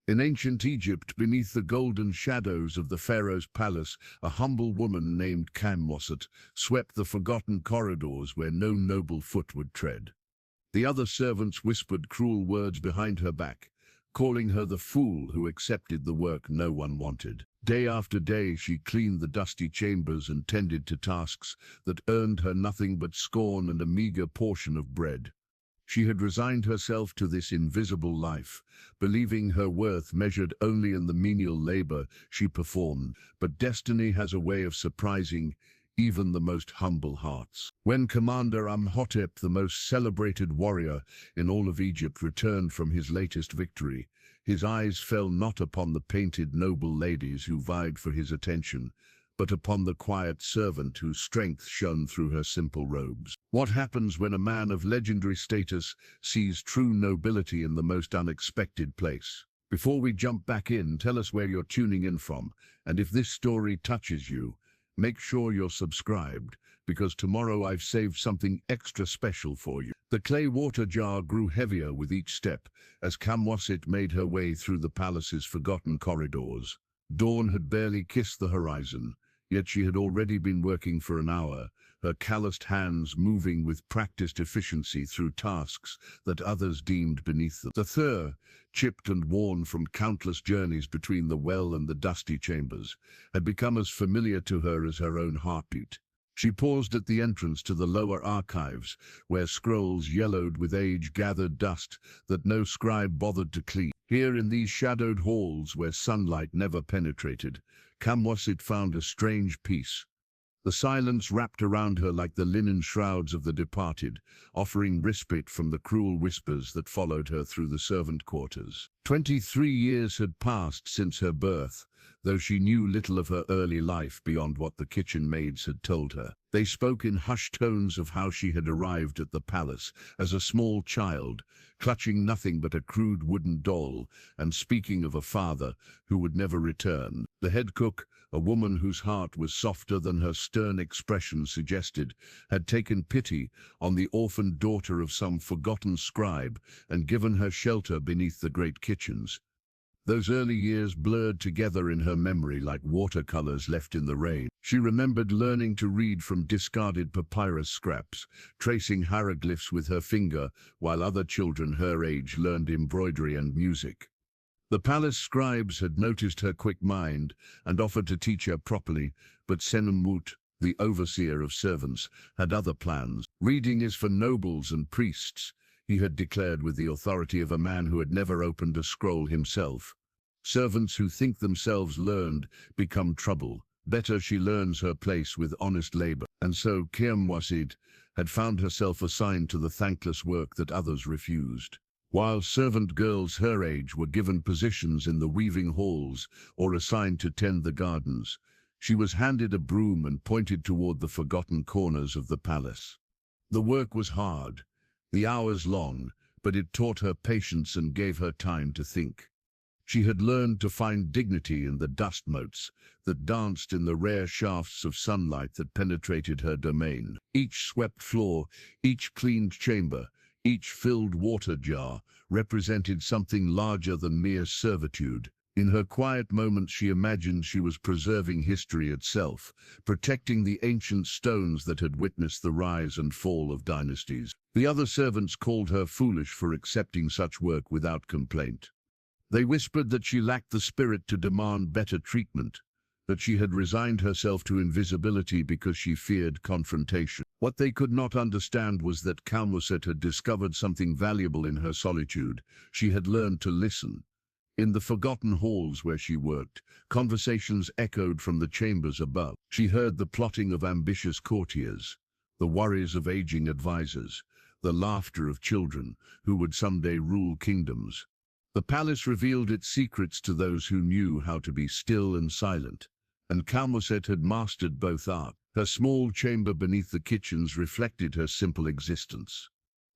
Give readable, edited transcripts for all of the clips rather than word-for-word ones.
In ancient Egypt, beneath the golden shadows of the pharaoh's palace, a humble woman named Khaemwaset swept the forgotten corridors where no noble foot would tread. The other servants whispered cruel words behind her back, calling her the fool who accepted the work no one wanted. Day after day she cleaned the dusty chambers and tended to tasks that earned her nothing but scorn and a meager portion of bread. She had resigned herself to this invisible life, believing her worth measured only in the menial labor she performed, but destiny has a way of surprising even the most humble hearts. When Commander Amenhotep, the most celebrated warrior in all of Egypt, returned from his latest victory, his eyes fell not upon the painted noble ladies who vied for his attention, but upon the quiet servant whose strength shone through her simple robes. What happens when a man of legendary status sees true nobility in the most unexpected place? Before we jump back in, tell us where you're tuning in from, and if this story touches you, make sure you're subscribed, because tomorrow I've saved something extra special for you. The clay water jar grew heavier with each step as Khaemwaset made her way through the palace's forgotten corridors. Dawn had barely kissed the horizon, yet she had already been working for an hour, her calloused hands moving with practiced efficiency through tasks that others deemed beneath them. The thir, chipped and worn from countless journeys between the well and the dusty chambers, had become as familiar to her as her own heartbeat. She paused at the entrance to the lower archives, where scrolls yellowed with age gathered dust that no scribe bothered to clean. Here in these shadowed halls where sunlight never penetrated, Khaemwaset found a strange peace. The silence wrapped around her like the linen shrouds of the departed, offering respite from the cruel whispers that followed her through the servant quarters. 23 years had passed since her birth, though she knew little of her early life beyond what the kitchen maids had told her. They spoke in hushed tones of how she had arrived at the palace as a small child, clutching nothing but a crude wooden doll, and speaking of a father who would never return. The head cook, a woman whose heart was softer than her stern expression suggested, had taken pity on the orphaned daughter of some forgotten scribe and given her shelter beneath the great kitchens. Those early years blurred together in her memory like watercolors left in the rain. She remembered learning to read from discarded papyrus scraps, tracing hieroglyphs with her finger, while other children her age learned embroidery and music. The palace scribes had noticed her quick mind and offered to teach her properly, but Senenmut, the overseer of servants, had other plans. Reading is for nobles and priests, he had declared with the authority of a man who had never opened a scroll himself. Servants who think themselves learned become trouble. Better she learns her place with honest labor. And so Khaemwaset had found herself assigned to the thankless work that others refused. While servant girls her age were given positions in the weaving halls or assigned to tend the gardens, she was handed a broom and pointed toward the forgotten corners of the palace. The work was hard, the hours long, but it taught her patience and gave her time to think. She had learned to find dignity in the dust motes that danced in the rare shafts of sunlight that penetrated her domain. Each swept floor, each cleaned chamber, each filled water jar represented something larger than mere servitude. In her quiet moments she imagined she was preserving history itself, protecting the ancient stones that had witnessed the rise and fall of dynasties. The other servants called her foolish for accepting such work without complaint. They whispered that she lacked the spirit to demand better treatment, that she had resigned herself to invisibility because she feared confrontation. What they could not understand was that Khaemwaset had discovered something valuable in her solitude. She had learned to listen. In the forgotten halls where she worked, conversations echoed from the chambers above. She heard the plotting of ambitious courtiers, the worries of aging advisors, the laughter of children who would someday rule kingdoms. The palace revealed its secrets to those who knew how to be still and silent, and Khaemwaset had mastered both arts. Her small chamber beneath the kitchens reflected her simple existence.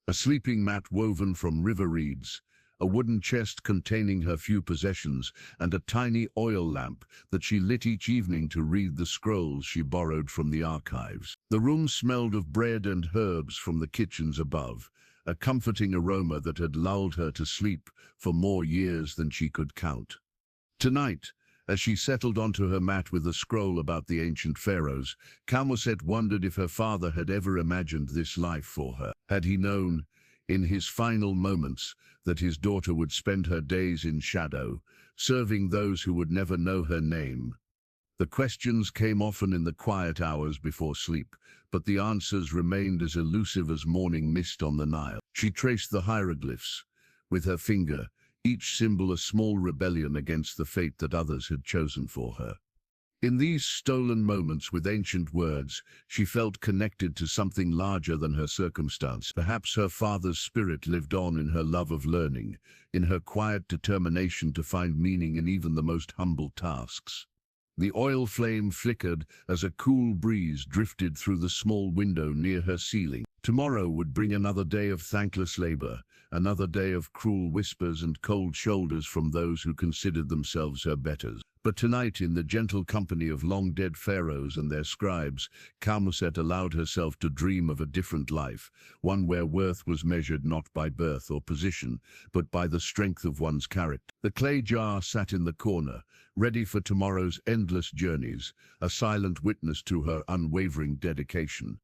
A sleeping mat woven from river reeds, a wooden chest containing her few possessions, and a tiny oil lamp that she lit each evening to read the scrolls she borrowed from the archives. The room smelled of bread and herbs from the kitchens above, a comforting aroma that had lulled her to sleep for more years than she could count. Tonight, as she settled onto her mat with a scroll about the ancient pharaohs, Khaemwaset wondered if her father had ever imagined this life for her. Had he known, in his final moments, that his daughter would spend her days in shadow, serving those who would never know her name? The questions came often in the quiet hours before sleep, but the answers remained as elusive as morning mist on the Nile. She traced the hieroglyphs with her finger, each symbol a small rebellion against the fate that others had chosen for her. In these stolen moments with ancient words, she felt connected to something larger than her circumstance. Perhaps her father's spirit lived on in her love of learning, in her quiet determination to find meaning in even the most humble tasks. The oil flame flickered as a cool breeze drifted through the small window near her ceiling. Tomorrow would bring another day of thankless labor, another day of cruel whispers and cold shoulders from those who considered themselves her betters. But tonight, in the gentle company of long-dead pharaohs and their scribes, Khaemwaset allowed herself to dream of a different life, one where worth was measured not by birth or position, but by the strength of one's character. The clay jar sat in the corner, ready for tomorrow's endless journeys, a silent witness to her unwavering dedication.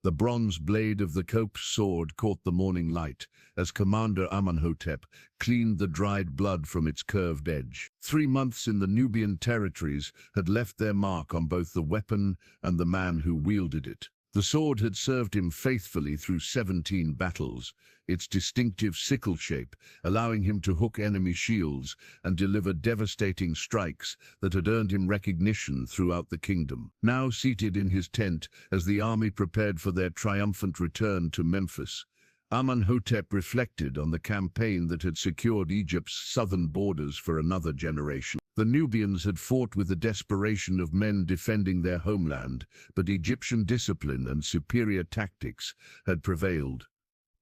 The bronze blade of the Cope's sword caught the morning light as Commander Amenhotep cleaned the dried blood from its curved edge. 3 months in the Nubian territories had left their mark on both the weapon and the man who wielded it. The sword had served him faithfully through 17 battles, its distinctive sickle shape allowing him to hook enemy shields and deliver devastating strikes that had earned him recognition throughout the kingdom. Now seated in his tent as the army prepared for their triumphant return to Memphis, Amenhotep reflected on the campaign that had secured Egypt's southern borders for another generation. The Nubians had fought with the desperation of men defending their homeland, but Egyptian discipline and superior tactics had prevailed.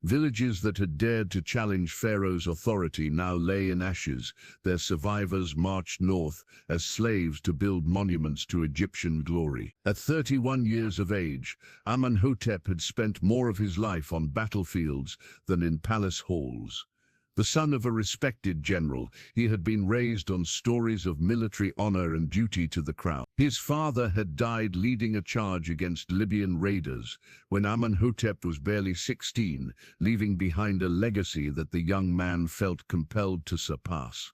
Villages that had dared to challenge Pharaoh's authority now lay in ashes. Their survivors marched north as slaves to build monuments to Egyptian glory. At 31 years of age, Amenhotep had spent more of his life on battlefields than in palace halls. The son of a respected general, he had been raised on stories of military honor and duty to the crown. His father had died leading a charge against Libyan raiders when Amenhotep was barely 16, leaving behind a legacy that the young man felt compelled to surpass.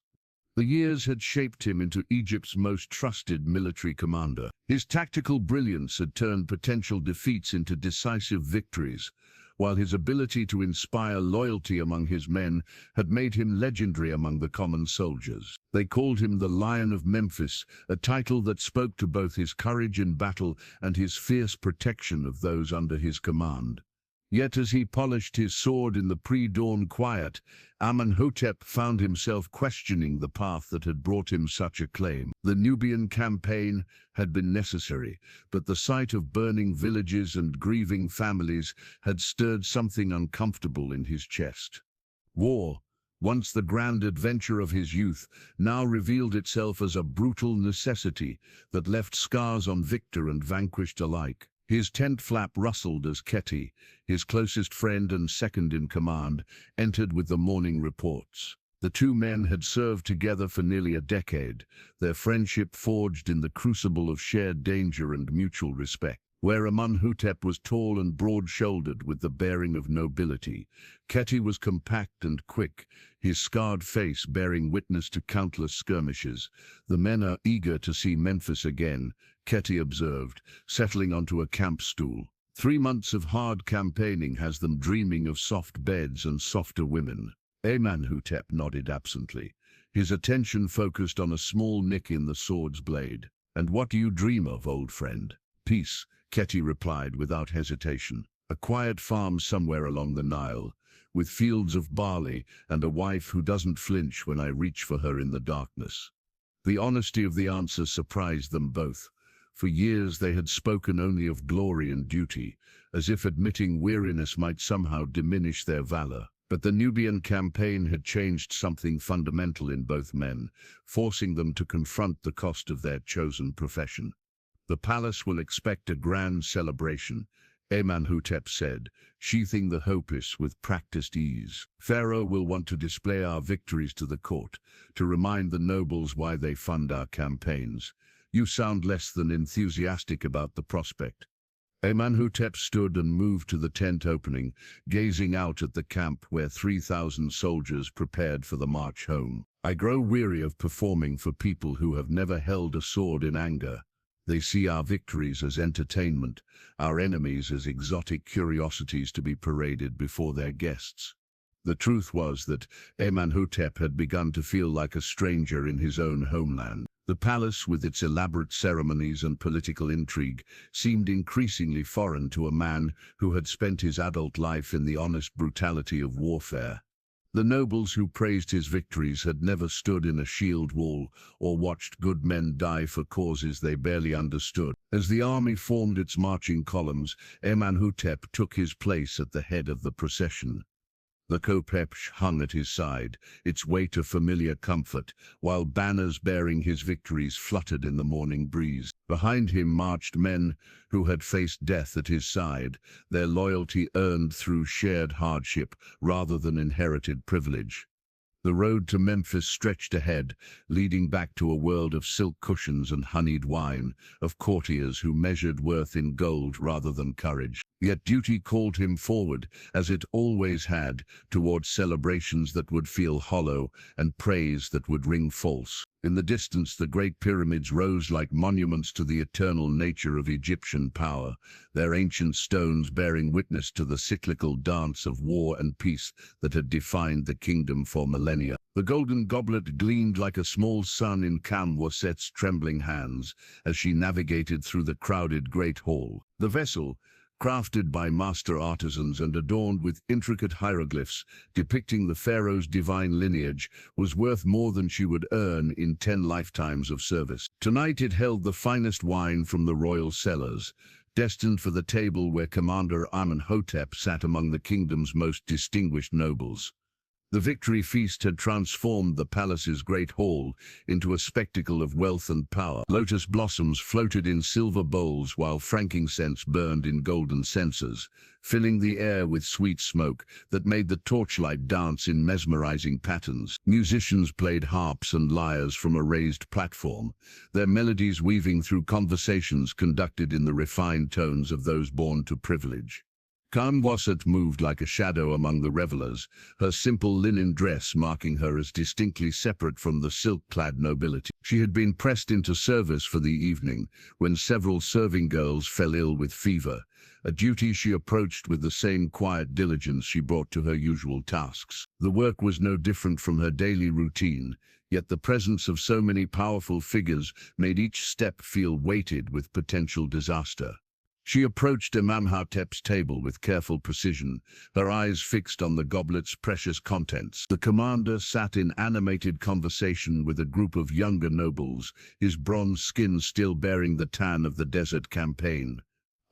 The years had shaped him into Egypt's most trusted military commander. His tactical brilliance had turned potential defeats into decisive victories, while his ability to inspire loyalty among his men had made him legendary among the common soldiers. They called him the Lion of Memphis, a title that spoke to both his courage in battle and his fierce protection of those under his command. Yet as he polished his sword in the pre-dawn quiet, Amenhotep found himself questioning the path that had brought him such acclaim. The Nubian campaign had been necessary, but the sight of burning villages and grieving families had stirred something uncomfortable in his chest. War, once the grand adventure of his youth, now revealed itself as a brutal necessity that left scars on victor and vanquished alike. His tent flap rustled as Keti, his closest friend and second in command, entered with the morning reports. The two men had served together for nearly a decade, their friendship forged in the crucible of shared danger and mutual respect. Where Amenhotep was tall and broad-shouldered with the bearing of nobility, Keti was compact and quick, his scarred face bearing witness to countless skirmishes. "The men are eager to see Memphis again," Keti observed, settling onto a camp stool. 3 months of hard campaigning has them dreaming of soft beds and softer women. Amenhotep nodded absently, his attention focused on a small nick in the sword's blade. "And what do you dream of, old friend?" "Peace," Keti replied without hesitation. "A quiet farm somewhere along the Nile, with fields of barley and a wife who doesn't flinch when I reach for her in the darkness." The honesty of the answer surprised them both. For years they had spoken only of glory and duty, as if admitting weariness might somehow diminish their valor. But the Nubian campaign had changed something fundamental in both men, forcing them to confront the cost of their chosen profession. "The palace will expect a grand celebration," Amenhotep said, sheathing the hopis with practiced ease. Pharaoh will want to display our victories to the court, to remind the nobles why they fund our campaigns. You sound less than enthusiastic about the prospect. Amenhotep stood and moved to the tent opening, gazing out at the camp where 3,000 soldiers prepared for the march home. I grow weary of performing for people who have never held a sword in anger. They see our victories as entertainment, our enemies as exotic curiosities to be paraded before their guests. The truth was that Amenhotep had begun to feel like a stranger in his own homeland. The palace, with its elaborate ceremonies and political intrigue, seemed increasingly foreign to a man who had spent his adult life in the honest brutality of warfare. The nobles who praised his victories had never stood in a shield wall or watched good men die for causes they barely understood. As the army formed its marching columns, Amenhotep took his place at the head of the procession. The kopepsh hung at his side, its weight of familiar comfort, while banners bearing his victories fluttered in the morning breeze. Behind him marched men who had faced death at his side, their loyalty earned through shared hardship rather than inherited privilege. The road to Memphis stretched ahead, leading back to a world of silk cushions and honeyed wine, of courtiers who measured worth in gold rather than courage. Yet duty called him forward, as it always had, towards celebrations that would feel hollow and praise that would ring false. In the distance, the great pyramids rose like monuments to the eternal nature of Egyptian power, their ancient stones bearing witness to the cyclical dance of war and peace that had defined the kingdom for millennia. The golden goblet gleamed like a small sun in Khaemwaset's trembling hands as she navigated through the crowded great hall. The vessel, crafted by master artisans and adorned with intricate hieroglyphs depicting the pharaoh's divine lineage, was worth more than she would earn in 10 lifetimes of service. Tonight it held the finest wine from the royal cellars, destined for the table where Commander Amenhotep sat among the kingdom's most distinguished nobles. The victory feast had transformed the palace's great hall into a spectacle of wealth and power. Lotus blossoms floated in silver bowls while frankincense burned in golden censers, filling the air with sweet smoke that made the torchlight dance in mesmerizing patterns. Musicians played harps and lyres from a raised platform, their melodies weaving through conversations conducted in the refined tones of those born to privilege. Khaemwaset moved like a shadow among the revelers, her simple linen dress marking her as distinctly separate from the silk-clad nobility. She had been pressed into service for the evening when several serving girls fell ill with fever, a duty she approached with the same quiet diligence she brought to her usual tasks. The work was no different from her daily routine, yet the presence of so many powerful figures made each step feel weighted with potential disaster. She approached Amenhotep's table with careful precision, her eyes fixed on the goblet's precious contents. The commander sat in animated conversation with a group of younger nobles, his bronze skin still bearing the tan of the desert campaign.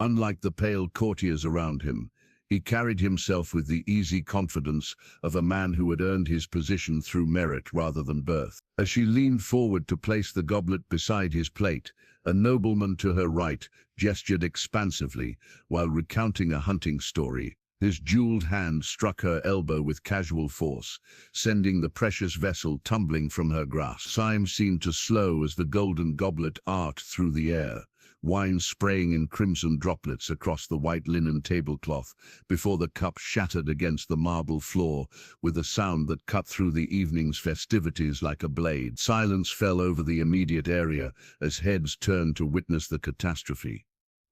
Unlike the pale courtiers around him, he carried himself with the easy confidence of a man who had earned his position through merit rather than birth. As she leaned forward to place the goblet beside his plate, a nobleman to her right gestured expansively while recounting a hunting story. His jeweled hand struck her elbow with casual force, sending the precious vessel tumbling from her grasp. Time seemed to slow as the golden goblet arced through the air, wine spraying in crimson droplets across the white linen tablecloth before the cup shattered against the marble floor with a sound that cut through the evening's festivities like a blade. Silence fell over the immediate area as heads turned to witness the catastrophe.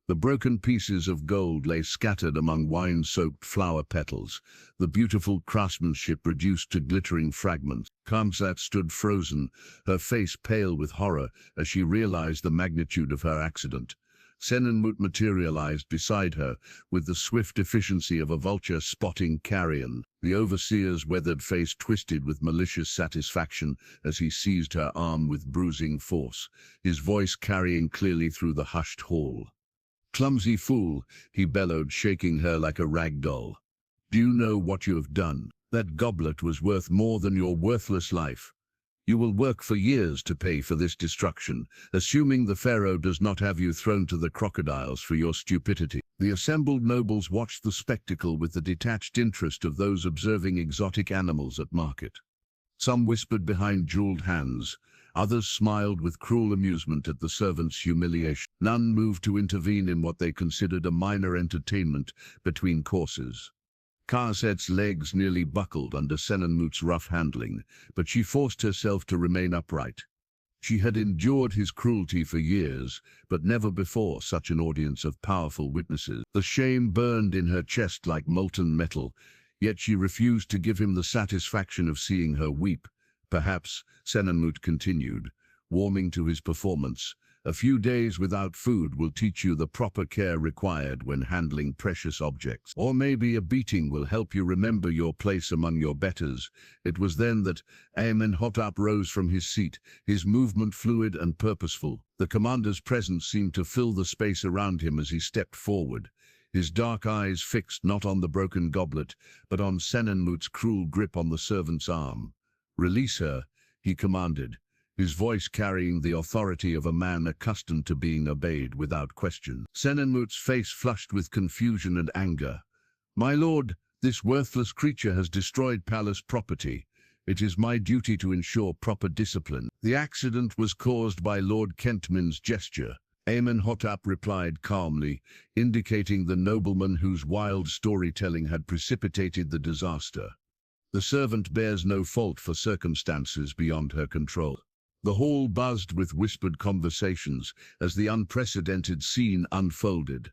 The broken pieces of gold lay scattered among wine-soaked flower petals, the beautiful craftsmanship reduced to glittering fragments. Khaemwaset stood frozen, her face pale with horror as she realized the magnitude of her accident. Senenmut materialized beside her with the swift efficiency of a vulture spotting carrion. The overseer's weathered face twisted with malicious satisfaction as he seized her arm with bruising force, his voice carrying clearly through the hushed hall. "Clumsy fool," he bellowed, shaking her like a rag doll. "Do you know what you have done? That goblet was worth more than your worthless life. You will work for years to pay for this destruction, assuming the pharaoh does not have you thrown to the crocodiles for your stupidity." The assembled nobles watched the spectacle with the detached interest of those observing exotic animals at market. Some whispered behind jeweled hands. Others smiled with cruel amusement at the servants' humiliation. None moved to intervene in what they considered a minor entertainment between courses. Khaemwaset's legs nearly buckled under Senenmut's rough handling, but she forced herself to remain upright. She had endured his cruelty for years, but never before such an audience of powerful witnesses. The shame burned in her chest like molten metal, yet she refused to give him the satisfaction of seeing her weep. "Perhaps," Senenmut continued, warming to his performance, "a few days without food will teach you the proper care required when handling precious objects. Or maybe a beating will help you remember your place among your betters." It was then that Amenhotep rose from his seat, his movement fluid and purposeful. The commander's presence seemed to fill the space around him as he stepped forward, his dark eyes fixed not on the broken goblet, but on Senenmut's cruel grip on the servant's arm. "Release her," he commanded, his voice carrying the authority of a man accustomed to being obeyed without question. Senenmut's face flushed with confusion and anger. "My lord, this worthless creature has destroyed palace property. It is my duty to ensure proper discipline." "The accident was caused by Lord Kentman's gesture," Amenhotep replied calmly, indicating the nobleman whose wild storytelling had precipitated the disaster. "The servant bears no fault for circumstances beyond her control." The hall buzzed with whispered conversations as the unprecedented scene unfolded.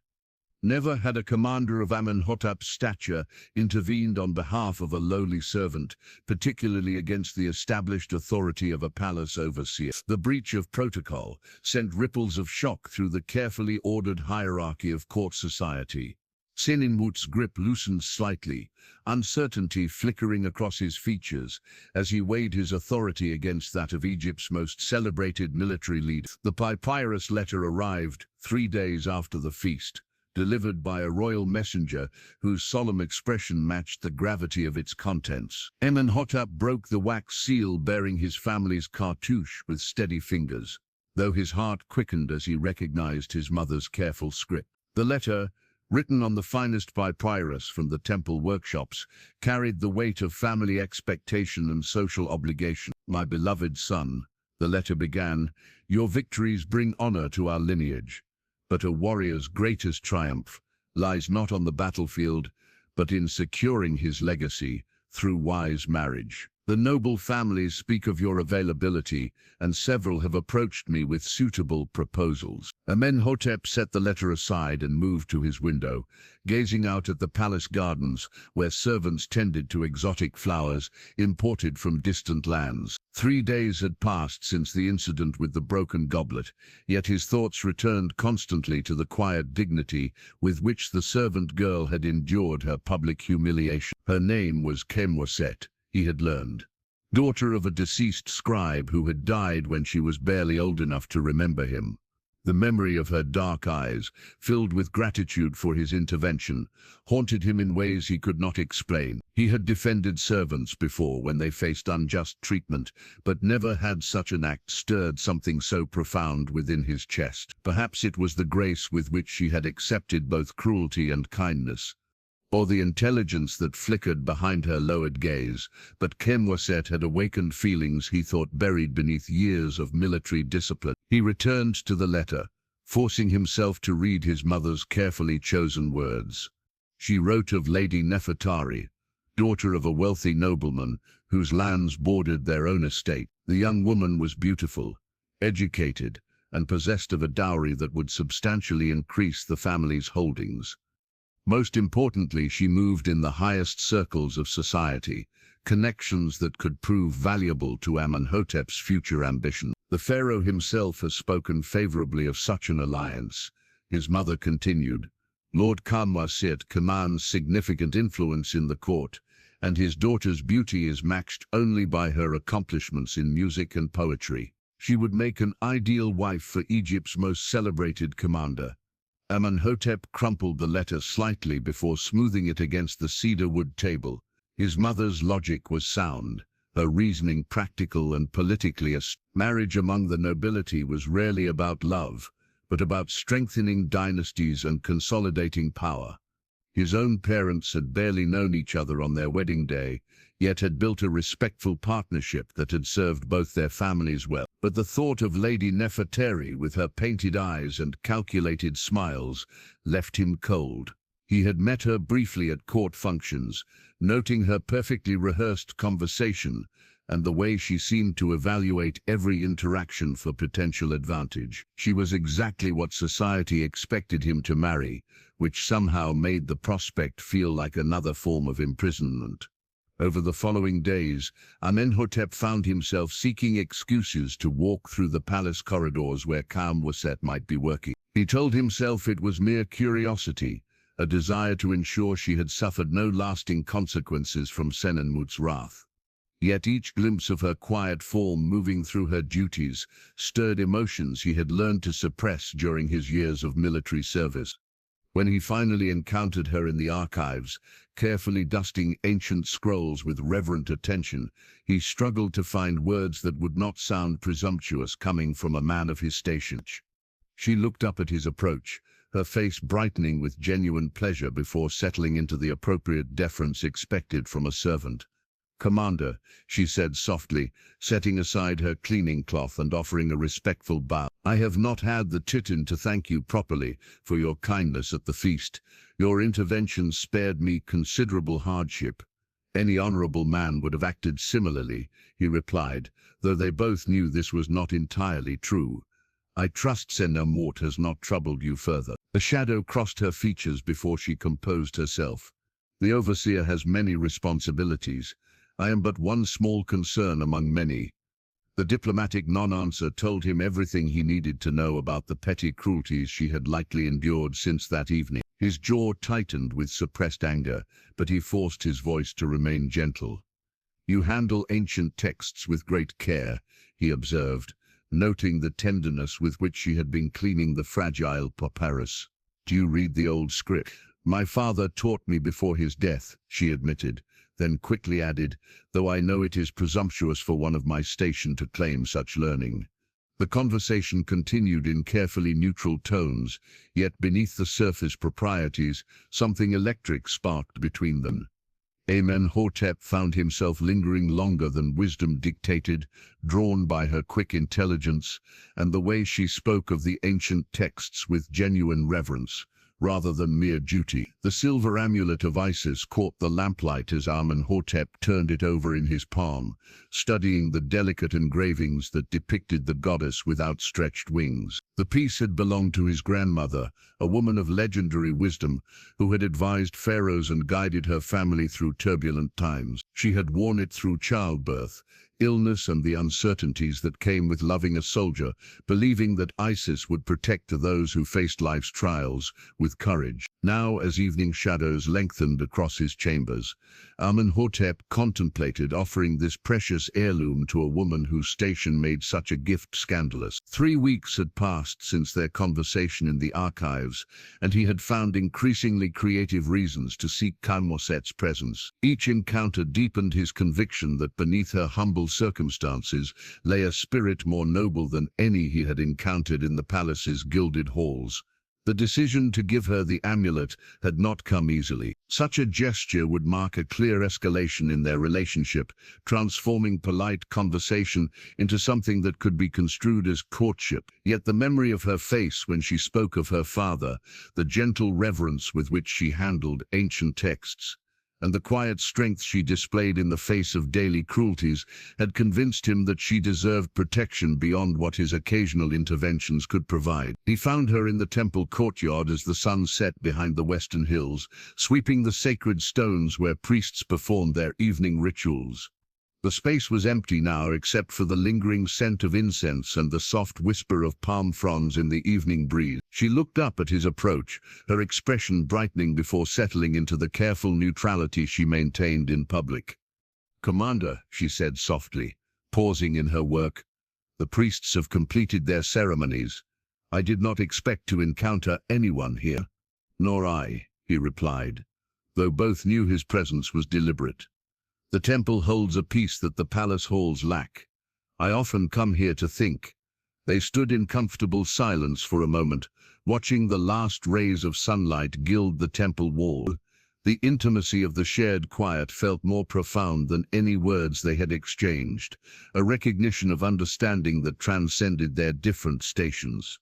Never had a commander of Amenhotep's stature intervened on behalf of a lowly servant, particularly against the established authority of a palace overseer. The breach of protocol sent ripples of shock through the carefully ordered hierarchy of court society. Senenmut's grip loosened slightly, uncertainty flickering across his features as he weighed his authority against that of Egypt's most celebrated military leader. The papyrus letter arrived 3 days after the feast, delivered by a royal messenger whose solemn expression matched the gravity of its contents. Amenhotep broke the wax seal bearing his family's cartouche with steady fingers, though his heart quickened as he recognized his mother's careful script. The letter, written on the finest papyrus from the temple workshops, carried the weight of family expectation and social obligation. "My beloved son," the letter began, "your victories bring honor to our lineage, but a warrior's greatest triumph lies not on the battlefield, but in securing his legacy through wise marriage. The noble families speak of your availability, and several have approached me with suitable proposals." Amenhotep set the letter aside and moved to his window, gazing out at the palace gardens where servants tended to exotic flowers imported from distant lands. 3 days had passed since the incident with the broken goblet, yet his thoughts returned constantly to the quiet dignity with which the servant girl had endured her public humiliation. Her name was Khaemwaset, he had learned, daughter of a deceased scribe who had died when she was barely old enough to remember him. The memory of her dark eyes, filled with gratitude for his intervention, haunted him in ways he could not explain. He had defended servants before when they faced unjust treatment, but never had such an act stirred something so profound within his chest. Perhaps it was the grace with which she had accepted both cruelty and kindness, or the intelligence that flickered behind her lowered gaze, but Khaemwaset had awakened feelings he thought buried beneath years of military discipline. He returned to the letter, forcing himself to read his mother's carefully chosen words. She wrote of Lady Nefertari, daughter of a wealthy nobleman whose lands bordered their own estate. The young woman was beautiful, educated, and possessed of a dowry that would substantially increase the family's holdings. Most importantly, she moved in the highest circles of society, connections that could prove valuable to Amenhotep's future ambition. The pharaoh himself has spoken favorably of such an alliance. His mother continued, "Lord Khaemwaset commands significant influence in the court, and his daughter's beauty is matched only by her accomplishments in music and poetry. She would make an ideal wife for Egypt's most celebrated commander." Amenhotep crumpled the letter slightly before smoothing it against the cedar wood table. His mother's logic was sound, her reasoning practical and politically astute. Marriage among the nobility was rarely about love, but about strengthening dynasties and consolidating power. His own parents had barely known each other on their wedding day, yet had built a respectful partnership that had served both their families well. But the thought of Lady Nefertari with her painted eyes and calculated smiles left him cold. He had met her briefly at court functions, noting her perfectly rehearsed conversation and the way she seemed to evaluate every interaction for potential advantage. She was exactly what society expected him to marry, which somehow made the prospect feel like another form of imprisonment. Over the following days, Amenhotep found himself seeking excuses to walk through the palace corridors where Khaemwaset might be working. He told himself it was mere curiosity, a desire to ensure she had suffered no lasting consequences from Senenmut's wrath. Yet each glimpse of her quiet form moving through her duties stirred emotions he had learned to suppress during his years of military service. When he finally encountered her in the archives, carefully dusting ancient scrolls with reverent attention, he struggled to find words that would not sound presumptuous coming from a man of his station. She looked up at his approach, her face brightening with genuine pleasure before settling into the appropriate deference expected from a servant. "Commander," she said softly, setting aside her cleaning cloth and offering a respectful bow. "I have not had the titin to thank you properly for your kindness at the feast. Your intervention spared me considerable hardship." "Any honorable man would have acted similarly," he replied, though they both knew this was not entirely true. "I trust Senenmut has not troubled you further." A shadow crossed her features before she composed herself. "The overseer has many responsibilities. I am but one small concern among many." The diplomatic non-answer told him everything he needed to know about the petty cruelties she had likely endured since that evening. His jaw tightened with suppressed anger, but he forced his voice to remain gentle. "You handle ancient texts with great care," he observed, noting the tenderness with which she had been cleaning the fragile papyrus. "Do you read the old script?" "My father taught me before his death," she admitted, then quickly added, "though I know it is presumptuous for one of my station to claim such learning." The conversation continued in carefully neutral tones, yet beneath the surface proprieties, something electric sparked between them. Amenhotep found himself lingering longer than wisdom dictated, drawn by her quick intelligence and the way she spoke of the ancient texts with genuine reverence, rather than mere duty. The silver amulet of Isis caught the lamplight as Amenhotep turned it over in his palm, studying the delicate engravings that depicted the goddess with outstretched wings. The piece had belonged to his grandmother, a woman of legendary wisdom, who had advised pharaohs and guided her family through turbulent times. She had worn it through childbirth, illness and the uncertainties that came with loving a soldier, believing that Isis would protect those who faced life's trials with courage. Now, as evening shadows lengthened across his chambers, Amenhotep contemplated offering this precious heirloom to a woman whose station made such a gift scandalous. 3 weeks had passed since their conversation in the archives, and he had found increasingly creative reasons to seek Khaemwaset's presence. Each encounter deepened his conviction that beneath her humble circumstances lay a spirit more noble than any he had encountered in the palace's gilded halls. The decision to give her the amulet had not come easily. Such a gesture would mark a clear escalation in their relationship, transforming polite conversation into something that could be construed as courtship. Yet the memory of her face when she spoke of her father, the gentle reverence with which she handled ancient texts, and the quiet strength she displayed in the face of daily cruelties had convinced him that she deserved protection beyond what his occasional interventions could provide. He found her in the temple courtyard as the sun set behind the western hills, sweeping the sacred stones where priests performed their evening rituals. The space was empty now except for the lingering scent of incense and the soft whisper of palm fronds in the evening breeze. She looked up at his approach, her expression brightening before settling into the careful neutrality she maintained in public. "Commander," she said softly, pausing in her work, "the priests have completed their ceremonies. I did not expect to encounter anyone here." "Nor I," he replied, though both knew his presence was deliberate. The temple holds a peace that the palace halls lack. I often come here to think. They stood in comfortable silence for a moment, watching the last rays of sunlight gild the temple wall. The intimacy of the shared quiet felt more profound than any words they had exchanged, a recognition of understanding that transcended their different stations.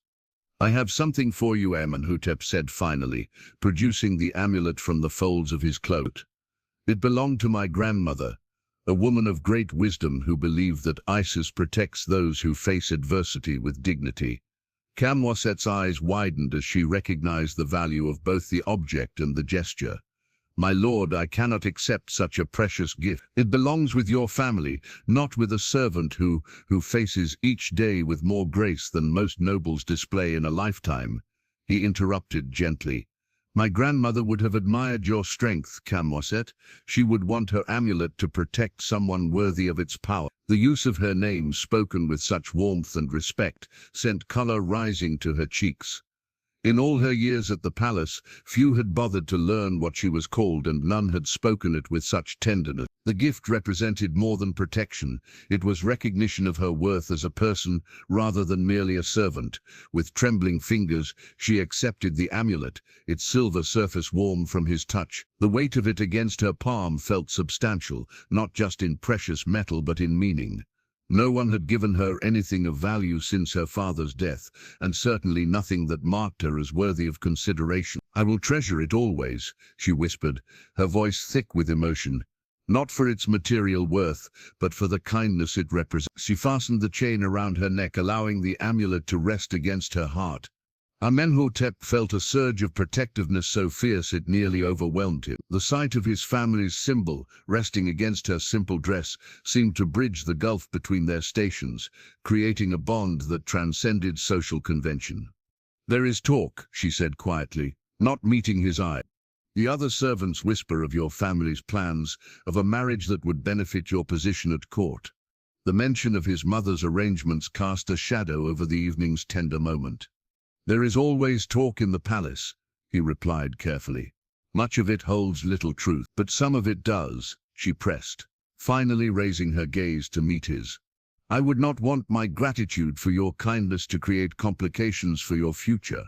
"I have something for you," Amenhotep said finally, producing the amulet from the folds of his cloak. "It belonged to my grandmother, a woman of great wisdom who believed that Isis protects those who face adversity with dignity." Khaemwaset's eyes widened as she recognized the value of both the object and the gesture. "My lord, I cannot accept such a precious gift. It belongs with your family, not with a servant who faces each day with more grace than most nobles display in a lifetime." He interrupted gently. "My grandmother would have admired your strength, Khaemwaset. She would want her amulet to protect someone worthy of its power." The use of her name, spoken with such warmth and respect, sent color rising to her cheeks. In all her years at the palace, few had bothered to learn what she was called, and none had spoken it with such tenderness. The gift represented more than protection. It was recognition of her worth as a person, rather than merely a servant. With trembling fingers, she accepted the amulet, its silver surface warm from his touch. The weight of it against her palm felt substantial, not just in precious metal but in meaning. No one had given her anything of value since her father's death, and certainly nothing that marked her as worthy of consideration. "I will treasure it always," she whispered, her voice thick with emotion. "Not for its material worth, but for the kindness it represents." She fastened the chain around her neck, allowing the amulet to rest against her heart. Amenhotep felt a surge of protectiveness so fierce it nearly overwhelmed him. The sight of his family's symbol, resting against her simple dress, seemed to bridge the gulf between their stations, creating a bond that transcended social convention. "There is talk," she said quietly, not meeting his eye. "The other servants whisper of your family's plans, of a marriage that would benefit your position at court." The mention of his mother's arrangements cast a shadow over the evening's tender moment. "There is always talk in the palace," he replied carefully. "Much of it holds little truth, but some of it does," she pressed, finally raising her gaze to meet his. "I would not want my gratitude for your kindness to create complications for your future."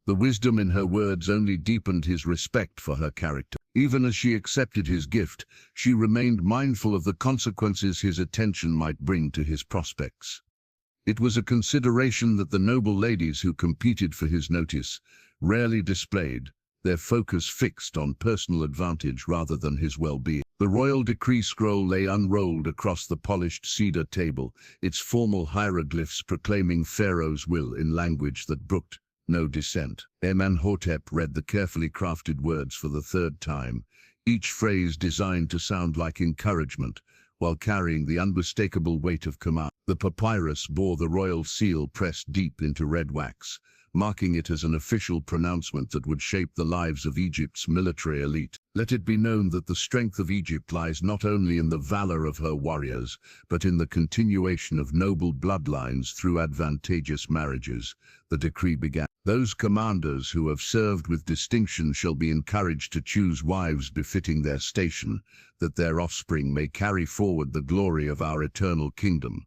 The wisdom in her words only deepened his respect for her character. Even as she accepted his gift, she remained mindful of the consequences his attention might bring to his prospects. It was a consideration that the noble ladies who competed for his notice rarely displayed, their focus fixed on personal advantage rather than his well-being. The royal decree scroll lay unrolled across the polished cedar table, its formal hieroglyphs proclaiming Pharaoh's will in language that brooked no dissent. Amenhotep read the carefully crafted words for the third time, each phrase designed to sound like encouragement, while carrying the unmistakable weight of command. The papyrus bore the royal seal pressed deep into red wax, marking it as an official pronouncement that would shape the lives of Egypt's military elite. "Let it be known that the strength of Egypt lies not only in the valor of her warriors, but in the continuation of noble bloodlines through advantageous marriages," the decree began. "Those commanders who have served with distinction shall be encouraged to choose wives befitting their station, that their offspring may carry forward the glory of our eternal kingdom."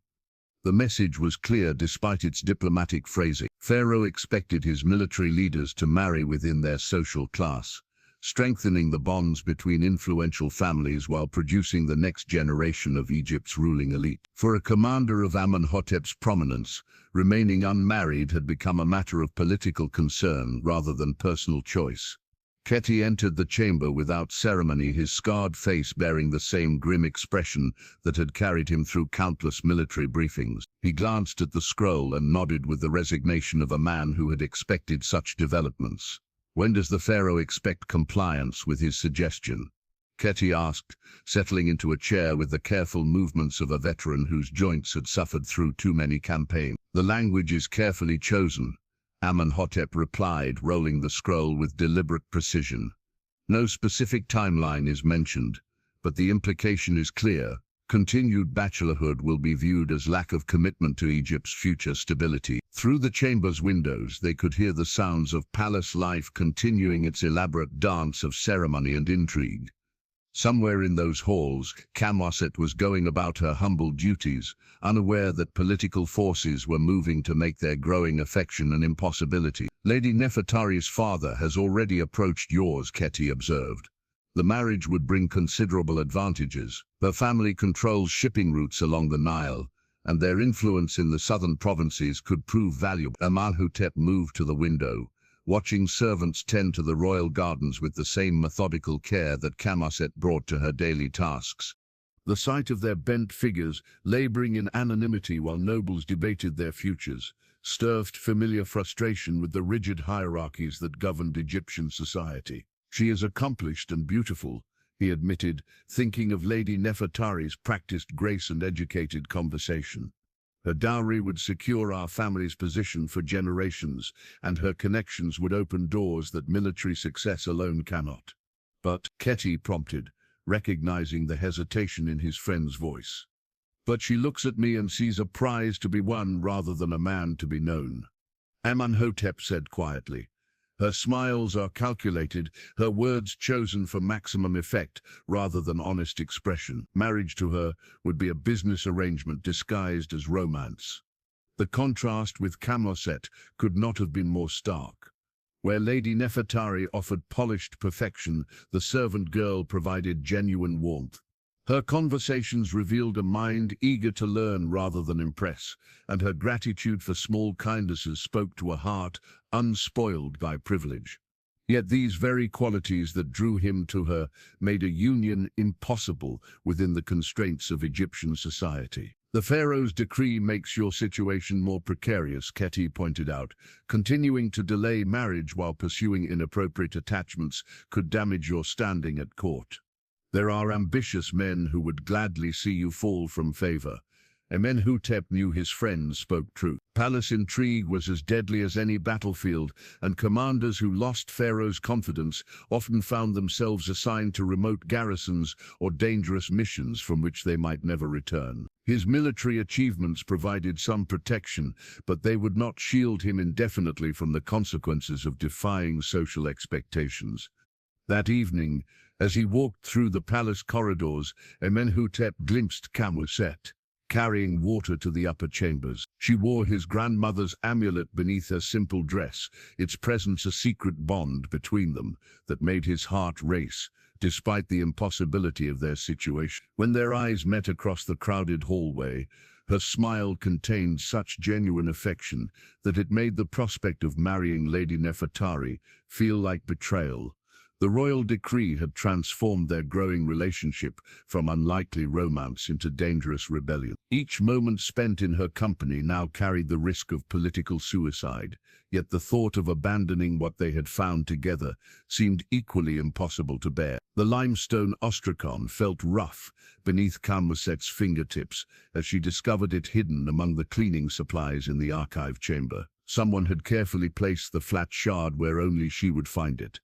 The message was clear despite its diplomatic phrasing. Pharaoh expected his military leaders to marry within their social class, strengthening the bonds between influential families while producing the next generation of Egypt's ruling elite. For a commander of Amenhotep's prominence, remaining unmarried had become a matter of political concern rather than personal choice. Keti entered the chamber without ceremony, his scarred face bearing the same grim expression that had carried him through countless military briefings. He glanced at the scroll and nodded with the resignation of a man who had expected such developments. "When does the pharaoh expect compliance with his suggestion?" Keti asked, settling into a chair with the careful movements of a veteran whose joints had suffered through too many campaigns. "The language is carefully chosen," Amenhotep replied, rolling the scroll with deliberate precision. "No specific timeline is mentioned, but the implication is clear. Continued bachelorhood will be viewed as lack of commitment to Egypt's future stability." Through the chamber's windows, they could hear the sounds of palace life continuing its elaborate dance of ceremony and intrigue. Somewhere in those halls, Khaemwaset was going about her humble duties, unaware that political forces were moving to make their growing affection an impossibility. Lady Nefertari's father has already approached yours, Keti observed. The marriage would bring considerable advantages. Her family controls shipping routes along the Nile, and their influence in the southern provinces could prove valuable. Amenhotep moved to the window, watching servants tend to the royal gardens with the same methodical care that Khaemwaset brought to her daily tasks. The sight of their bent figures, laboring in anonymity while nobles debated their futures, stirred familiar frustration with the rigid hierarchies that governed Egyptian society. She is accomplished and beautiful, he admitted, thinking of Lady Nefertari's practiced grace and educated conversation. Her dowry would secure our family's position for generations, and her connections would open doors that military success alone cannot. But, Keti prompted, recognizing the hesitation in his friend's voice. But she looks at me and sees a prize to be won rather than a man to be known. Amenhotep said quietly. Her smiles are calculated, her words chosen for maximum effect rather than honest expression. Marriage to her would be a business arrangement disguised as romance. The contrast with Khaemwaset could not have been more stark. Where Lady Nefertari offered polished perfection, the servant girl provided genuine warmth. Her conversations revealed a mind eager to learn rather than impress, and her gratitude for small kindnesses spoke to a heart unspoiled by privilege. Yet these very qualities that drew him to her made a union impossible within the constraints of Egyptian society. The Pharaoh's decree makes your situation more precarious, Keti pointed out. Continuing to delay marriage while pursuing inappropriate attachments could damage your standing at court. There are ambitious men who would gladly see you fall from favor. Amenhotep knew his friend spoke truth. Palace intrigue was as deadly as any battlefield, and commanders who lost Pharaoh's confidence often found themselves assigned to remote garrisons or dangerous missions from which they might never return. His military achievements provided some protection, but they would not shield him indefinitely from the consequences of defying social expectations. That evening, as he walked through the palace corridors, Amenhotep glimpsed Khaemwaset, carrying water to the upper chambers. She wore his grandmother's amulet beneath her simple dress, its presence a secret bond between them that made his heart race, despite the impossibility of their situation. When their eyes met across the crowded hallway, her smile contained such genuine affection that it made the prospect of marrying Lady Nefertari feel like betrayal. The royal decree had transformed their growing relationship from unlikely romance into dangerous rebellion. Each moment spent in her company now carried the risk of political suicide, yet the thought of abandoning what they had found together seemed equally impossible to bear. The limestone ostracon felt rough beneath Khaemwaset's fingertips as she discovered it hidden among the cleaning supplies in the archive chamber. Someone had carefully placed the flat shard where only she would find it,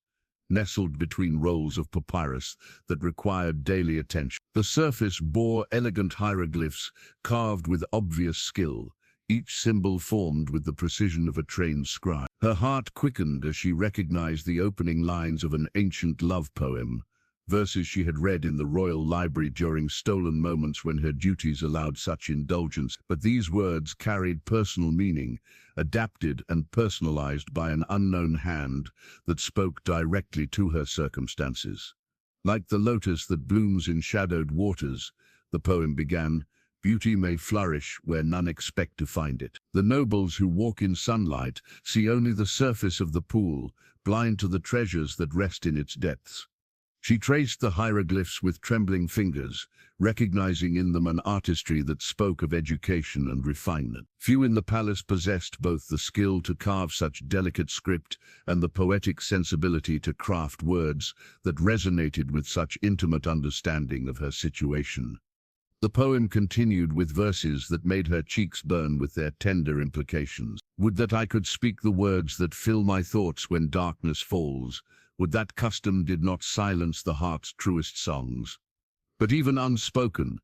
nestled between rolls of papyrus that required daily attention. The surface bore elegant hieroglyphs carved with obvious skill, each symbol formed with the precision of a trained scribe. Her heart quickened as she recognized the opening lines of an ancient love poem, verses she had read in the royal library during stolen moments when her duties allowed such indulgence. But these words carried personal meaning, adapted and personalized by an unknown hand that spoke directly to her circumstances. Like the lotus that blooms in shadowed waters, the poem began, "Beauty may flourish where none expect to find it. The nobles who walk in sunlight see only the surface of the pool, blind to the treasures that rest in its depths." She traced the hieroglyphs with trembling fingers, recognizing in them an artistry that spoke of education and refinement. Few in the palace possessed both the skill to carve such delicate script and the poetic sensibility to craft words that resonated with such intimate understanding of her situation. The poem continued with verses that made her cheeks burn with their tender implications. "Would that I could speak the words that fill my thoughts when darkness falls. Would that custom did not silence the heart's truest songs. But even unspoken,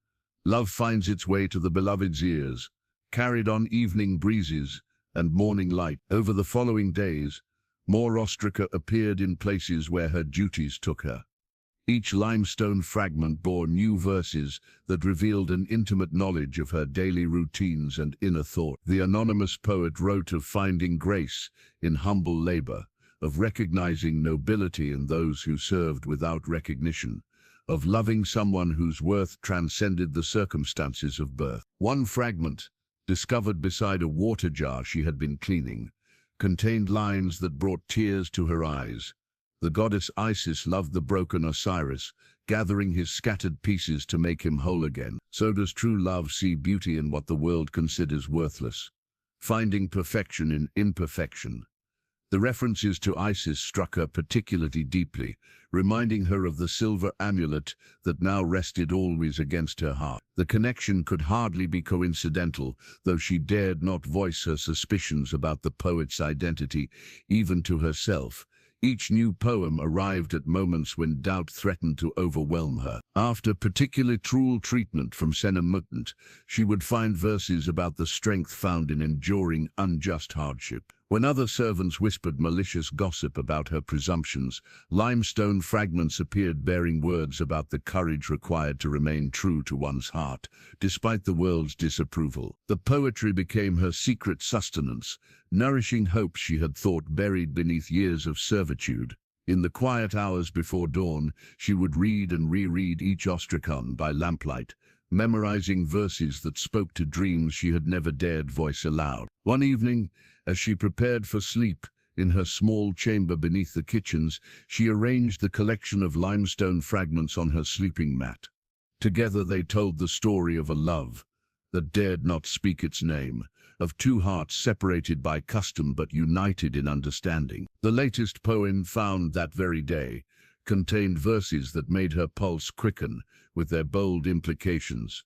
love finds its way to the beloved's ears, carried on evening breezes and morning light." Over the following days, more ostraca appeared in places where her duties took her. Each limestone fragment bore new verses that revealed an intimate knowledge of her daily routines and inner thought. The anonymous poet wrote of finding grace in humble labor, of recognizing nobility in those who served without recognition, of loving someone whose worth transcended the circumstances of birth. One fragment, discovered beside a water jar she had been cleaning, contained lines that brought tears to her eyes. The goddess Isis loved the broken Osiris, gathering his scattered pieces to make him whole again. So does true love see beauty in what the world considers worthless, finding perfection in imperfection. The references to Isis struck her particularly deeply, reminding her of the silver amulet that now rested always against her heart. The connection could hardly be coincidental, though she dared not voice her suspicions about the poet's identity, even to herself. Each new poem arrived at moments when doubt threatened to overwhelm her. After particularly cruel treatment from Amenhotep, she would find verses about the strength found in enduring unjust hardship. When other servants whispered malicious gossip about her presumptions, limestone fragments appeared bearing words about the courage required to remain true to one's heart, despite the world's disapproval. The poetry became her secret sustenance, nourishing hopes she had thought buried beneath years of servitude. In the quiet hours before dawn, she would read and reread each ostracon by lamplight, memorizing verses that spoke to dreams she had never dared voice aloud. One evening, as she prepared for sleep, in her small chamber beneath the kitchens, she arranged the collection of limestone fragments on her sleeping mat. Together they told the story of a love that dared not speak its name, of two hearts separated by custom but united in understanding. The latest poem, found that very day, contained verses that made her pulse quicken with their bold implications.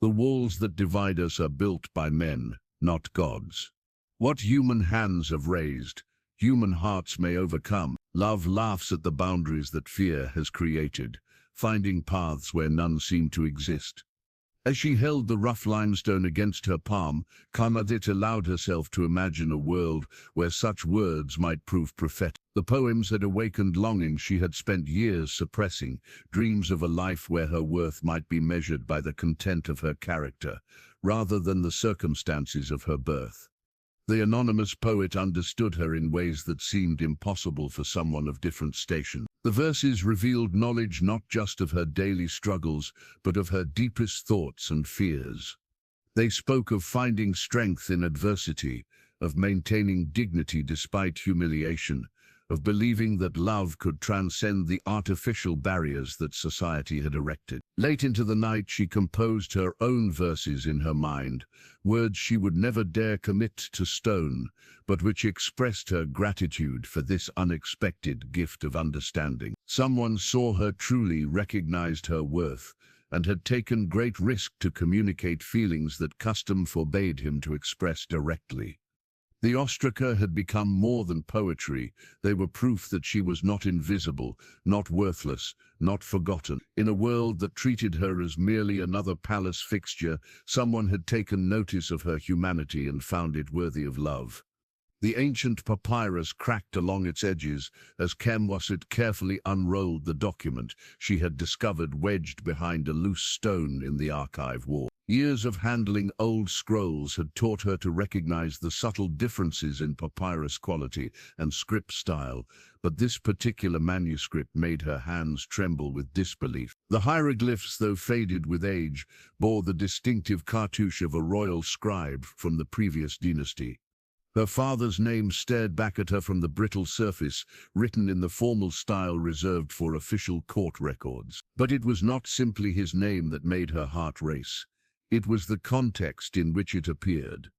The walls that divide us are built by men, not gods. What human hands have raised, human hearts may overcome. Love laughs at the boundaries that fear has created, finding paths where none seem to exist. As she held the rough limestone against her palm, Khaemwaset allowed herself to imagine a world where such words might prove prophetic. The poems had awakened longings she had spent years suppressing, dreams of a life where her worth might be measured by the content of her character, rather than the circumstances of her birth. The anonymous poet understood her in ways that seemed impossible for someone of different station. The verses revealed knowledge not just of her daily struggles, but of her deepest thoughts and fears. They spoke of finding strength in adversity, of maintaining dignity despite humiliation, of believing that love could transcend the artificial barriers that society had erected. Late into the night, she composed her own verses in her mind, words she would never dare commit to stone, but which expressed her gratitude for this unexpected gift of understanding. Someone saw her, truly recognized her worth, and had taken great risk to communicate feelings that custom forbade him to express directly. The ostraca had become more than poetry. They were proof that she was not invisible, not worthless, not forgotten. In a world that treated her as merely another palace fixture, someone had taken notice of her humanity and found it worthy of love. The ancient papyrus cracked along its edges as Khaemwaset carefully unrolled the document she had discovered wedged behind a loose stone in the archive wall. Years of handling old scrolls had taught her to recognize the subtle differences in papyrus quality and script style, but this particular manuscript made her hands tremble with disbelief. The hieroglyphs, though faded with age, bore the distinctive cartouche of a royal scribe from the previous dynasty. Her father's name stared back at her from the brittle surface, written in the formal style reserved for official court records. But it was not simply his name that made her heart race. It was the context in which it appeared.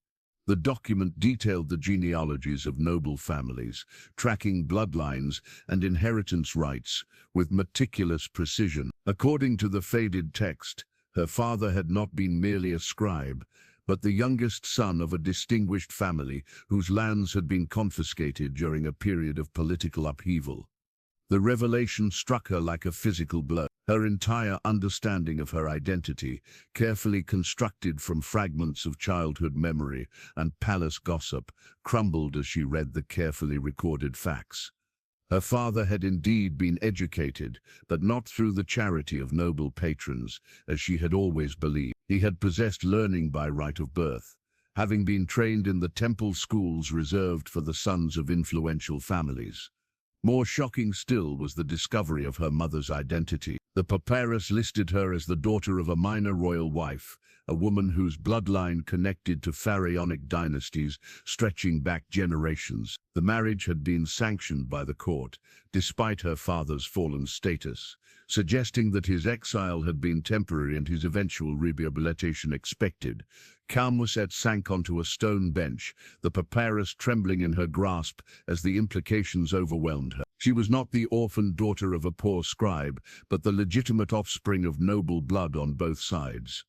The document detailed the genealogies of noble families, tracking bloodlines and inheritance rights with meticulous precision. According to the faded text, her father had not been merely a scribe, but the youngest son of a distinguished family whose lands had been confiscated during a period of political upheaval. The revelation struck her like a physical blow. Her entire understanding of her identity, carefully constructed from fragments of childhood memory and palace gossip, crumbled as she read the carefully recorded facts. Her father had indeed been educated, but not through the charity of noble patrons, as she had always believed. He had possessed learning by right of birth, having been trained in the temple schools reserved for the sons of influential families. More shocking still was the discovery of her mother's identity. The papyrus listed her as the daughter of a minor royal wife, a woman whose bloodline connected to pharaonic dynasties stretching back generations. The marriage had been sanctioned by the court, despite her father's fallen status, suggesting that his exile had been temporary and his eventual rehabilitation expected. Khaemwaset sank onto a stone bench, the papyrus trembling in her grasp as the implications overwhelmed her. She was not the orphaned daughter of a poor scribe, but the legitimate offspring of noble blood on both sides.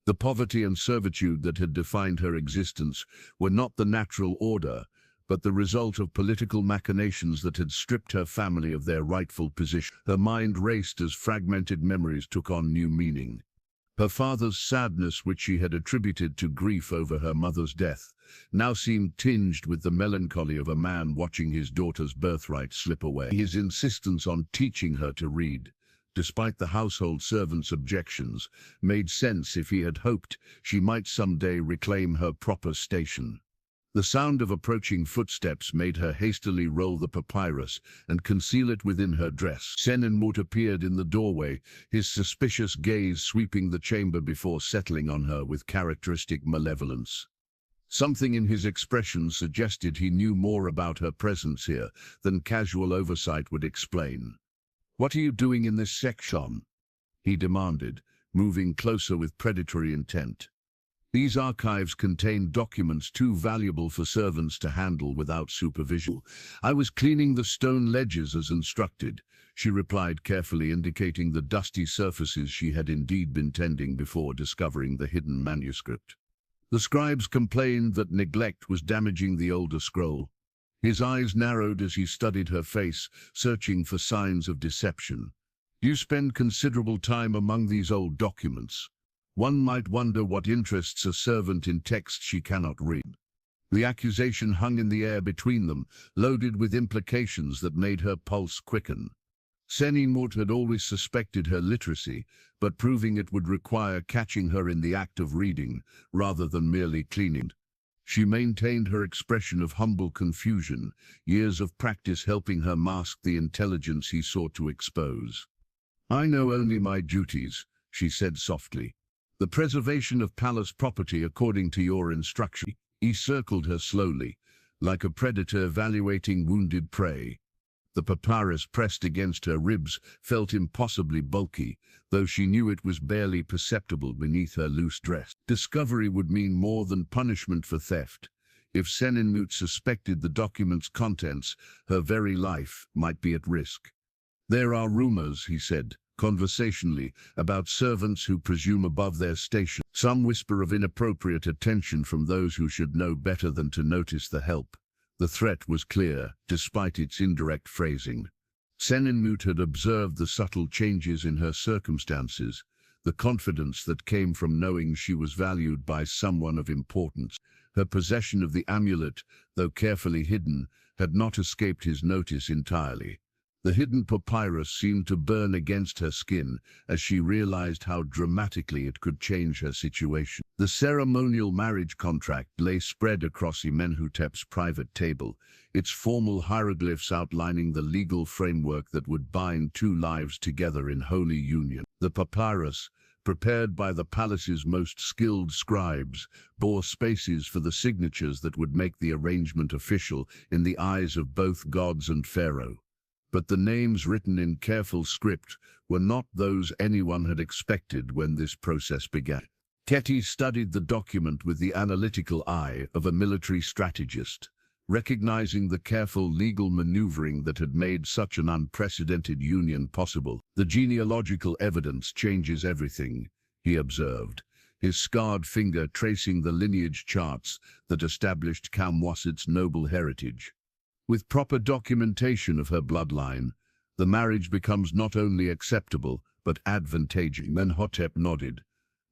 The poverty and servitude that had defined her existence were not the natural order, but the result of political machinations that had stripped her family of their rightful position. Her mind raced as fragmented memories took on new meaning. Her father's sadness, which she had attributed to grief over her mother's death, now seemed tinged with the melancholy of a man watching his daughter's birthright slip away. His insistence on teaching her to read, despite the household servants' objections, made sense if he had hoped she might someday reclaim her proper station. The sound of approaching footsteps made her hastily roll the papyrus and conceal it within her dress. Senenmut appeared in the doorway, his suspicious gaze sweeping the chamber before settling on her with characteristic malevolence. Something in his expression suggested he knew more about her presence here than casual oversight would explain. "What are you doing in this section?" he demanded, moving closer with predatory intent. These archives contained documents too valuable for servants to handle without supervision. "I was cleaning the stone ledges as instructed," she replied, carefully indicating the dusty surfaces she had indeed been tending before discovering the hidden manuscript. The scribes complained that neglect was damaging the older scroll. His eyes narrowed as he studied her face, searching for signs of deception. "You spend considerable time among these old documents. One might wonder what interests a servant in texts she cannot read." The accusation hung in the air between them, loaded with implications that made her pulse quicken. Senenmut had always suspected her literacy, but proving it would require catching her in the act of reading, rather than merely cleaning. She maintained her expression of humble confusion, years of practice helping her mask the intelligence he sought to expose. "I know only my duties," she said softly. "The preservation of palace property according to your instruction." He circled her slowly, like a predator evaluating wounded prey. The papyrus pressed against her ribs felt impossibly bulky, though she knew it was barely perceptible beneath her loose dress. Discovery would mean more than punishment for theft. If Senenmut suspected the document's contents, her very life might be at risk. "There are rumors," he said, conversationally, "about servants who presume above their station. Some whisper of inappropriate attention from those who should know better than to notice the help." The threat was clear, despite its indirect phrasing. Senenmut had observed the subtle changes in her circumstances, the confidence that came from knowing she was valued by someone of importance. Her possession of the amulet, though carefully hidden, had not escaped his notice entirely. The hidden papyrus seemed to burn against her skin as she realized how dramatically it could change her situation. The ceremonial marriage contract lay spread across Amenhotep's private table, its formal hieroglyphs outlining the legal framework that would bind two lives together in holy union. The papyrus, prepared by the palace's most skilled scribes, bore spaces for the signatures that would make the arrangement official in the eyes of both gods and Pharaoh. But the names written in careful script were not those anyone had expected when this process began. Teti studied the document with the analytical eye of a military strategist, recognizing the careful legal maneuvering that had made such an unprecedented union possible. "The genealogical evidence changes everything," he observed, his scarred finger tracing the lineage charts that established Khaemwaset's noble heritage. "With proper documentation of her bloodline, the marriage becomes not only acceptable, but advantageous." Amenhotep nodded,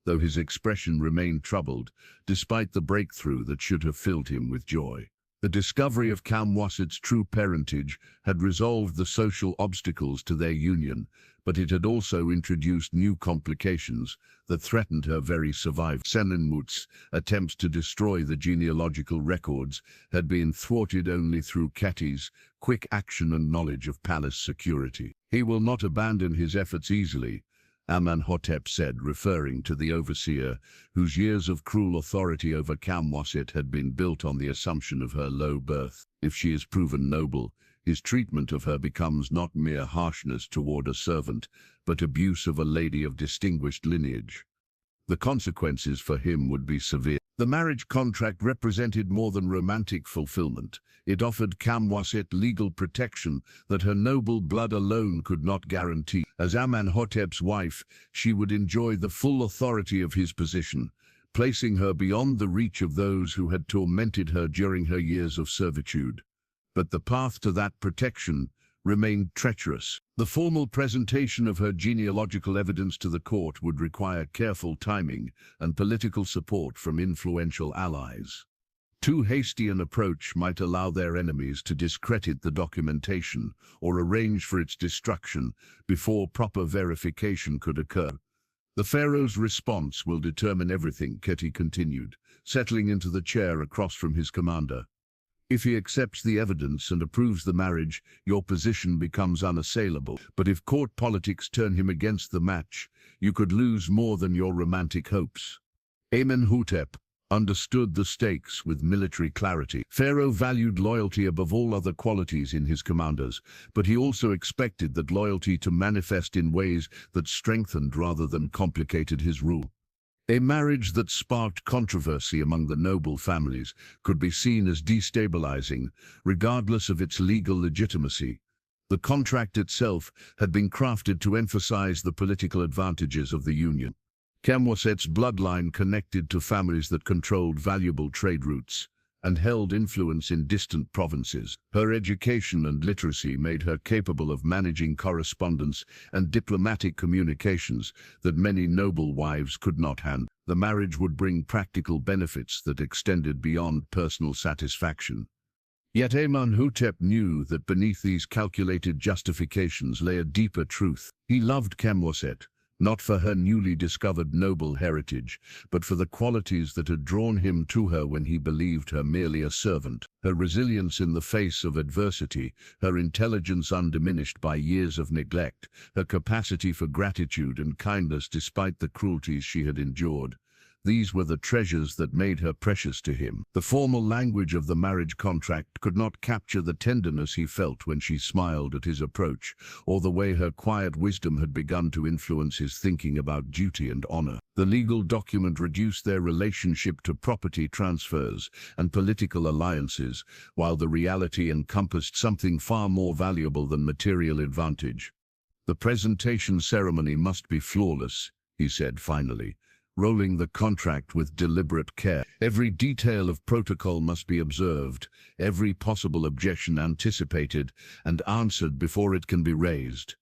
though his expression remained troubled, despite the breakthrough that should have filled him with joy. The discovery of Khaemwaset's true parentage had resolved the social obstacles to their union, but it had also introduced new complications that threatened her very survival. Senenmut's attempts to destroy the genealogical records had been thwarted only through Keti's quick action and knowledge of palace security. "He will not abandon his efforts easily," Amenhotep said, referring to the overseer, whose years of cruel authority over Khaemwaset had been built on the assumption of her low birth. "If she is proven noble, his treatment of her becomes not mere harshness toward a servant, but abuse of a lady of distinguished lineage. The consequences for him would be severe." The marriage contract represented more than romantic fulfillment. It offered Khaemwaset legal protection that her noble blood alone could not guarantee. As Amenhotep's wife, she would enjoy the full authority of his position, placing her beyond the reach of those who had tormented her during her years of servitude. But the path to that protection remained treacherous. The formal presentation of her genealogical evidence to the court would require careful timing and political support from influential allies. Too hasty an approach might allow their enemies to discredit the documentation or arrange for its destruction before proper verification could occur. "The Pharaoh's response will determine everything," Keti continued, settling into the chair across from his commander. "If he accepts the evidence and approves the marriage, your position becomes unassailable. But if court politics turn him against the match, you could lose more than your romantic hopes." Amenhotep understood the stakes with military clarity. Pharaoh valued loyalty above all other qualities in his commanders, but he also expected that loyalty to manifest in ways that strengthened rather than complicated his rule. A marriage that sparked controversy among the noble families could be seen as destabilizing, regardless of its legal legitimacy. The contract itself had been crafted to emphasize the political advantages of the union. Khaemwaset's bloodline connected to families that controlled valuable trade routes and held influence in distant provinces. Her education and literacy made her capable of managing correspondence and diplomatic communications that many noble wives could not handle. The marriage would bring practical benefits that extended beyond personal satisfaction. Yet Amenhotep knew that beneath these calculated justifications lay a deeper truth. He loved Khaemwaset, not for her newly discovered noble heritage, but for the qualities that had drawn him to her when he believed her merely a servant. Her resilience in the face of adversity, her intelligence undiminished by years of neglect, her capacity for gratitude and kindness despite the cruelties she had endured. These were the treasures that made her precious to him. The formal language of the marriage contract could not capture the tenderness he felt when she smiled at his approach, or the way her quiet wisdom had begun to influence his thinking about duty and honor. The legal document reduced their relationship to property transfers and political alliances, while the reality encompassed something far more valuable than material advantage. "The presentation ceremony must be flawless," he said finally, rolling the contract with deliberate care. "Every detail of protocol must be observed, every possible objection anticipated and answered before it can be raised."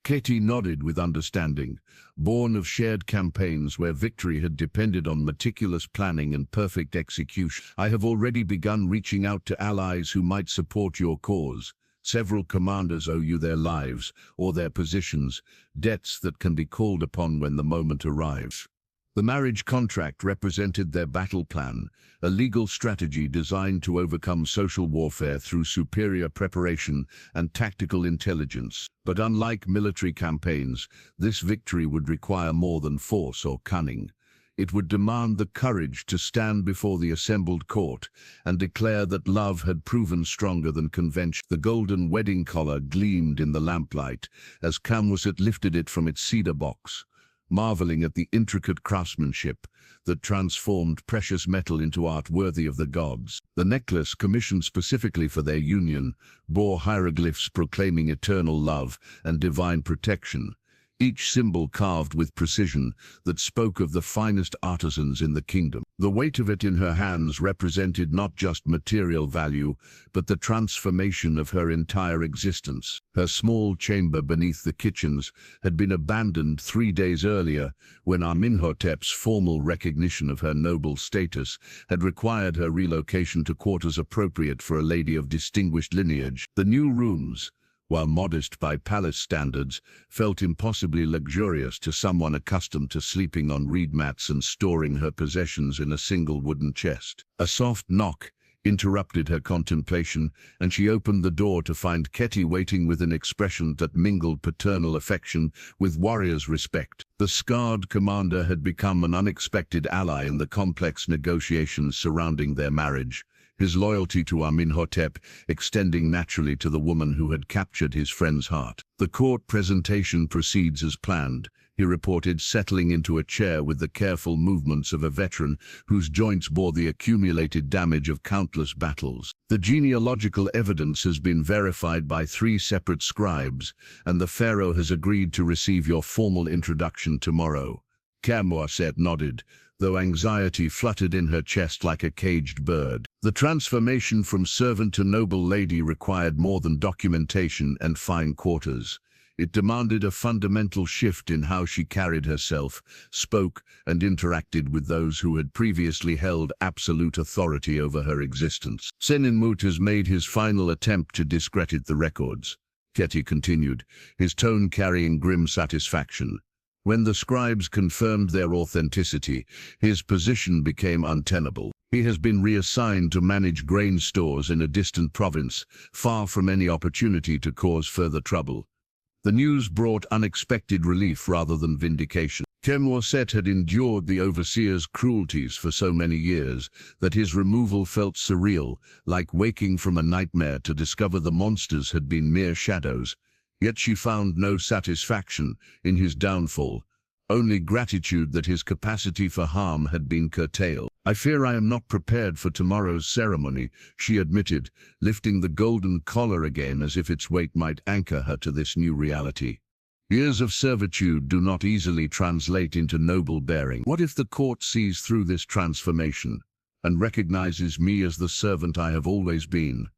Keti nodded with understanding, born of shared campaigns where victory had depended on meticulous planning and perfect execution. "I have already begun reaching out to allies who might support your cause. Several commanders owe you their lives or their positions, debts that can be called upon when the moment arrives." The marriage contract represented their battle plan, a legal strategy designed to overcome social warfare through superior preparation and tactical intelligence. But unlike military campaigns, this victory would require more than force or cunning. It would demand the courage to stand before the assembled court and declare that love had proven stronger than convention. The golden wedding collar gleamed in the lamplight as Khaemwaset lifted it from its cedar box, marveling at the intricate craftsmanship that transformed precious metal into art worthy of the gods. The necklace, commissioned specifically for their union, bore hieroglyphs proclaiming eternal love and divine protection, each symbol carved with precision that spoke of the finest artisans in the kingdom. The weight of it in her hands represented not just material value, but the transformation of her entire existence. Her small chamber beneath the kitchens had been abandoned 3 days earlier, when Amenhotep's formal recognition of her noble status had required her relocation to quarters appropriate for a lady of distinguished lineage. The new rooms, while modest by palace standards, felt impossibly luxurious to someone accustomed to sleeping on reed mats and storing her possessions in a single wooden chest. A soft knock interrupted her contemplation, and she opened the door to find Ketty waiting with an expression that mingled paternal affection with warrior's respect. The scarred commander had become an unexpected ally in the complex negotiations surrounding their marriage, his loyalty to Amenhotep extending naturally to the woman who had captured his friend's heart. "The court presentation proceeds as planned," he reported, settling into a chair with the careful movements of a veteran whose joints bore the accumulated damage of countless battles. "The genealogical evidence has been verified by 3 separate scribes, and the Pharaoh has agreed to receive your formal introduction tomorrow." Khaemwaset nodded, though anxiety fluttered in her chest like a caged bird. The transformation from servant to noble lady required more than documentation and fine quarters. It demanded a fundamental shift in how she carried herself, spoke, and interacted with those who had previously held absolute authority over her existence. "Senenmut has made his final attempt to discredit the records," Ketty continued, his tone carrying grim satisfaction. When the scribes confirmed their authenticity, his position became untenable. He has been reassigned to manage grain stores in a distant province, far from any opportunity to cause further trouble. The news brought unexpected relief rather than vindication. Khaemwaset had endured the overseer's cruelties for so many years that his removal felt surreal, like waking from a nightmare to discover the monsters had been mere shadows. Yet she found no satisfaction in his downfall, only gratitude that his capacity for harm had been curtailed. "I fear I am not prepared for tomorrow's ceremony," she admitted, lifting the golden collar again as if its weight might anchor her to this new reality. "Years of servitude do not easily translate into noble bearing. What if the court sees through this transformation and recognizes me as the servant I have always been?"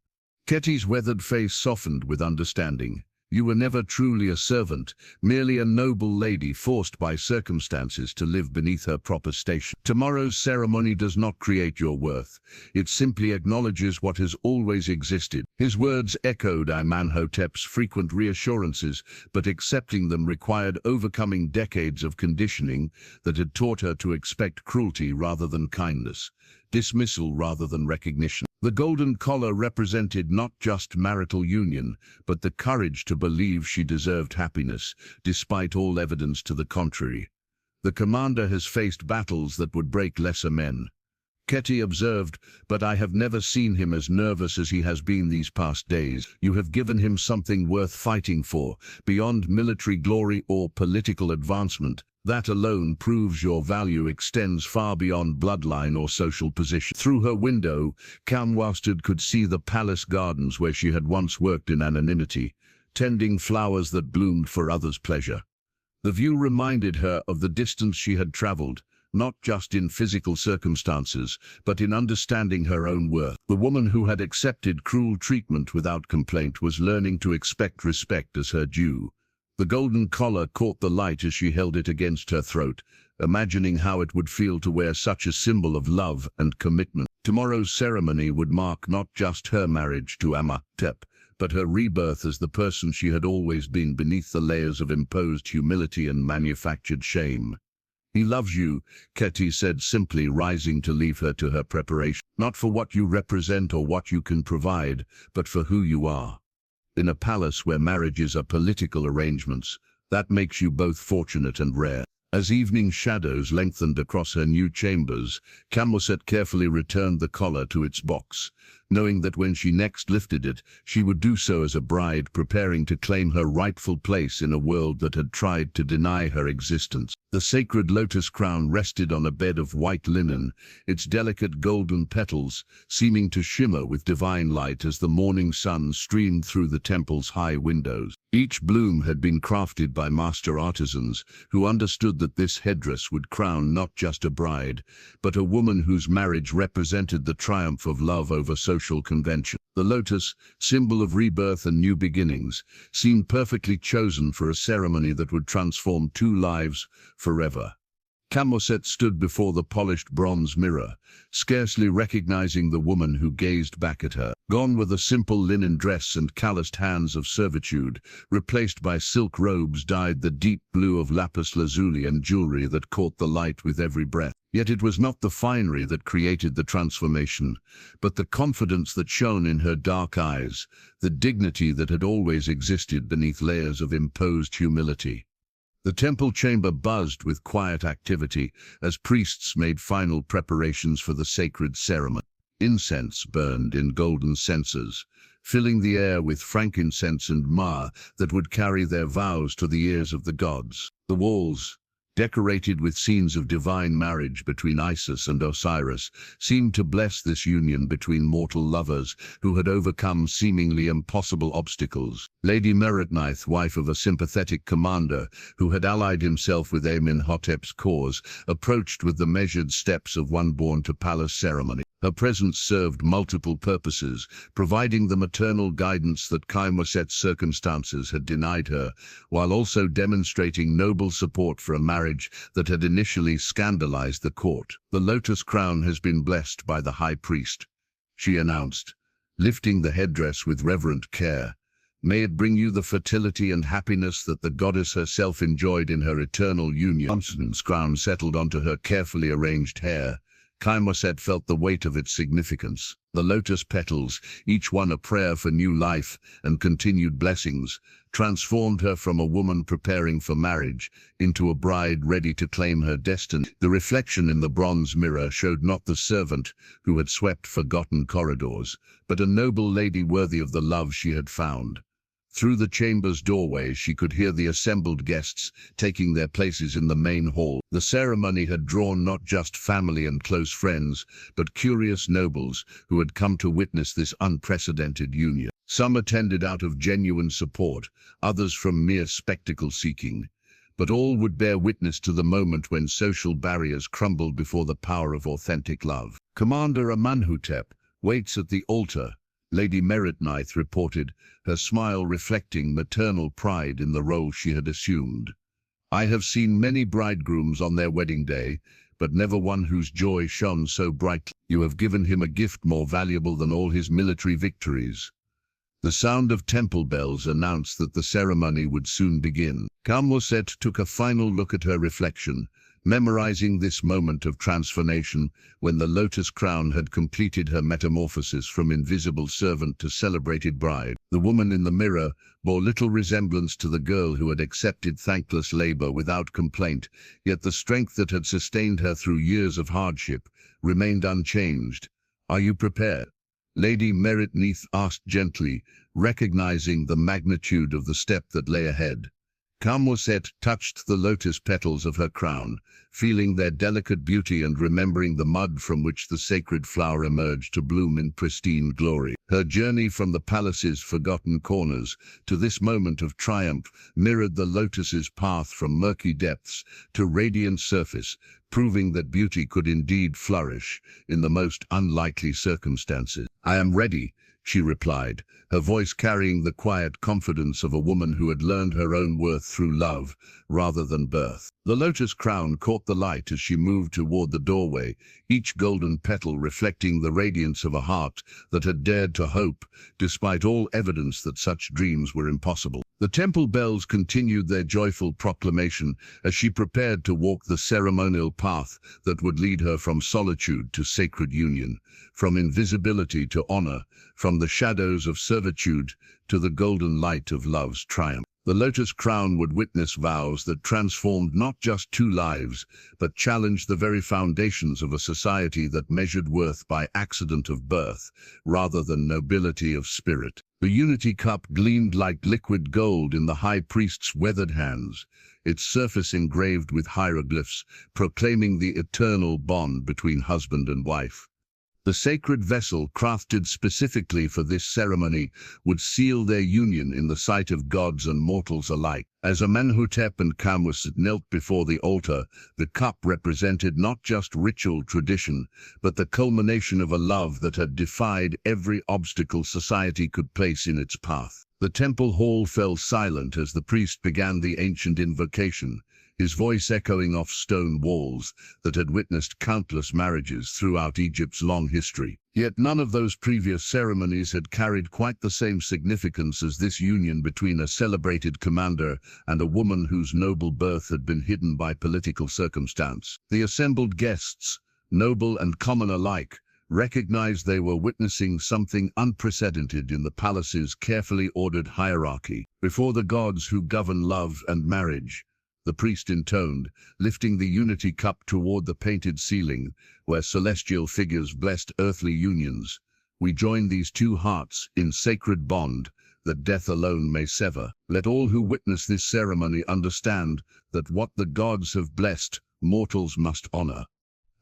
Ketty's weathered face softened with understanding. "You were never truly a servant, merely a noble lady forced by circumstances to live beneath her proper station. Tomorrow's ceremony does not create your worth. It simply acknowledges what has always existed." His words echoed Amenhotep's frequent reassurances, but accepting them required overcoming decades of conditioning that had taught her to expect cruelty rather than kindness, dismissal rather than recognition. The golden collar represented not just marital union, but the courage to believe she deserved happiness, despite all evidence to the contrary. "The commander has faced battles that would break lesser men," Ketty observed, "but I have never seen him as nervous as he has been these past days. You have given him something worth fighting for, beyond military glory or political advancement. That alone proves your value extends far beyond bloodline or social position." Through her window, Khaemwaset could see the palace gardens where she had once worked in anonymity, tending flowers that bloomed for others' pleasure. The view reminded her of the distance she had traveled, not just in physical circumstances, but in understanding her own worth. The woman who had accepted cruel treatment without complaint was learning to expect respect as her due. The golden collar caught the light as she held it against her throat, imagining how it would feel to wear such a symbol of love and commitment. Tomorrow's ceremony would mark not just her marriage to Amenhotep, but her rebirth as the person she had always been beneath the layers of imposed humility and manufactured shame. "He loves you," Ketty said simply, rising to leave her to her preparation. "Not for what you represent or what you can provide, but for who you are. In a palace where marriages are political arrangements, that makes you both fortunate and rare." As evening shadows lengthened across her new chambers, Khaemwaset carefully returned the collar to its box, knowing that when she next lifted it, she would do so as a bride preparing to claim her rightful place in a world that had tried to deny her existence. The sacred lotus crown rested on a bed of white linen, its delicate golden petals seeming to shimmer with divine light as the morning sun streamed through the temple's high windows. Each bloom had been crafted by master artisans who understood that this headdress would crown not just a bride, but a woman whose marriage represented the triumph of love over social convention. The lotus, symbol of rebirth and new beginnings, seemed perfectly chosen for a ceremony that would transform two lives forever. Khaemwaset stood before the polished bronze mirror, scarcely recognizing the woman who gazed back at her. Gone were the simple linen dress and calloused hands of servitude, replaced by silk robes dyed the deep blue of lapis lazuli and jewelry that caught the light with every breath. Yet it was not the finery that created the transformation, but the confidence that shone in her dark eyes, the dignity that had always existed beneath layers of imposed humility. The temple chamber buzzed with quiet activity as priests made final preparations for the sacred ceremony. Incense burned in golden censers, filling the air with frankincense and myrrh that would carry their vows to the ears of the gods. The walls, decorated with scenes of divine marriage between Isis and Osiris, seemed to bless this union between mortal lovers who had overcome seemingly impossible obstacles. Lady Meager, wife of a sympathetic commander who had allied himself with Amenhotep's cause, approached with the measured steps of one born to palace ceremony. Her presence served multiple purposes, providing the maternal guidance that Khaemwaset's circumstances had denied her, while also demonstrating noble support for a marriage that had initially scandalized the court. "The lotus crown has been blessed by the high priest," she announced, lifting the headdress with reverent care. "May it bring you the fertility and happiness that the goddess herself enjoyed in her eternal union." Johnson's crown settled onto her carefully arranged hair. Khaemwaset felt the weight of its significance. The lotus petals, each one a prayer for new life and continued blessings, transformed her from a woman preparing for marriage into a bride ready to claim her destiny. The reflection in the bronze mirror showed not the servant who had swept forgotten corridors, but a noble lady worthy of the love she had found. Through the chamber's doorway she could hear the assembled guests taking their places in the main hall. The ceremony had drawn not just family and close friends, but curious nobles who had come to witness this unprecedented union. Some attended out of genuine support, others from mere spectacle seeking, but all would bear witness to the moment when social barriers crumbled before the power of authentic love. "Commander Amenhotep waits at the altar," Lady Meager reported, her smile reflecting maternal pride in the role she had assumed. "I have seen many bridegrooms on their wedding day, but never one whose joy shone so brightly. You have given him a gift more valuable than all his military victories." The sound of temple bells announced that the ceremony would soon begin. Khaemwaset took a final look at her reflection, memorizing this moment of transformation when the lotus crown had completed her metamorphosis from invisible servant to celebrated bride. The woman in the mirror bore little resemblance to the girl who had accepted thankless labor without complaint, yet the strength that had sustained her through years of hardship remained unchanged. "Are you prepared?" Lady Meager asked gently, recognizing the magnitude of the step that lay ahead. Khaemwaset touched the lotus petals of her crown, feeling their delicate beauty and remembering the mud from which the sacred flower emerged to bloom in pristine glory. Her journey from the palace's forgotten corners to this moment of triumph mirrored the lotus's path from murky depths to radiant surface, proving that beauty could indeed flourish in the most unlikely circumstances. "I am ready," she replied, her voice carrying the quiet confidence of a woman who had learned her own worth through love rather than birth. The lotus crown caught the light as she moved toward the doorway, each golden petal reflecting the radiance of a heart that had dared to hope, despite all evidence that such dreams were impossible. The temple bells continued their joyful proclamation as she prepared to walk the ceremonial path that would lead her from solitude to sacred union, from invisibility to honor, from the shadows of servitude to the golden light of love's triumph. The lotus crown would witness vows that transformed not just two lives, but challenged the very foundations of a society that measured worth by accident of birth, rather than nobility of spirit. The unity cup gleamed like liquid gold in the high priest's weathered hands, its surface engraved with hieroglyphs, proclaiming the eternal bond between husband and wife. The sacred vessel, crafted specifically for this ceremony, would seal their union in the sight of gods and mortals alike. As Amenhotep and Khaemwaset knelt before the altar, the cup represented not just ritual tradition, but the culmination of a love that had defied every obstacle society could place in its path. The temple hall fell silent as the priest began the ancient invocation, his voice echoing off stone walls that had witnessed countless marriages throughout Egypt's long history. Yet none of those previous ceremonies had carried quite the same significance as this union between a celebrated commander and a woman whose noble birth had been hidden by political circumstance. The assembled guests, noble and common alike, recognized they were witnessing something unprecedented in the palace's carefully ordered hierarchy. Before the gods who govern love and marriage, the priest intoned, lifting the unity cup toward the painted ceiling, where celestial figures blessed earthly unions. We join these two hearts in sacred bond that death alone may sever. Let all who witness this ceremony understand that what the gods have blessed, mortals must honor.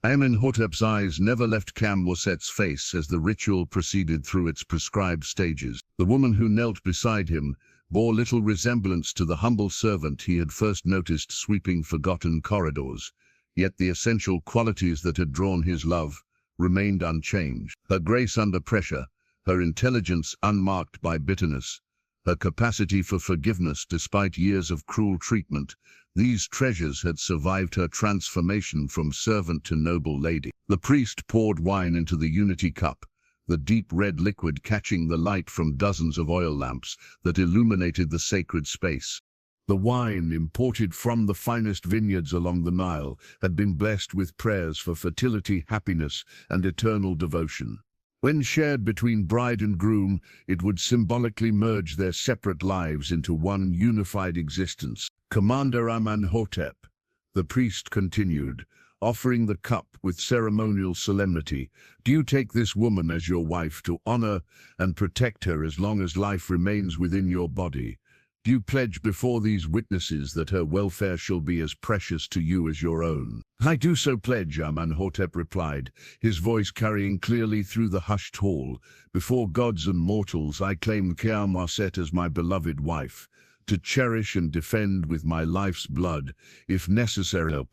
Amenhotep's eyes never left Khaemwaset's face as the ritual proceeded through its prescribed stages. The woman who knelt beside him bore little resemblance to the humble servant he had first noticed sweeping forgotten corridors, yet the essential qualities that had drawn his love remained unchanged. Her grace under pressure, her intelligence unmarked by bitterness, her capacity for forgiveness despite years of cruel treatment, these treasures had survived her transformation from servant to noble lady. The priest poured wine into the unity cup, the deep red liquid catching the light from dozens of oil lamps that illuminated the sacred space. The wine, imported from the finest vineyards along the Nile, had been blessed with prayers for fertility, happiness, and eternal devotion. When shared between bride and groom, it would symbolically merge their separate lives into one unified existence. Commander Amenhotep, the priest continued, offering the cup with ceremonial solemnity, do you take this woman as your wife to honor and protect her as long as life remains within your body? Do you pledge before these witnesses that her welfare shall be as precious to you as your own? I do so pledge, Amenhotep replied, his voice carrying clearly through the hushed hall. Before gods and mortals, I claim Khaemwaset as my beloved wife, to cherish and defend with my life's blood, if necessary.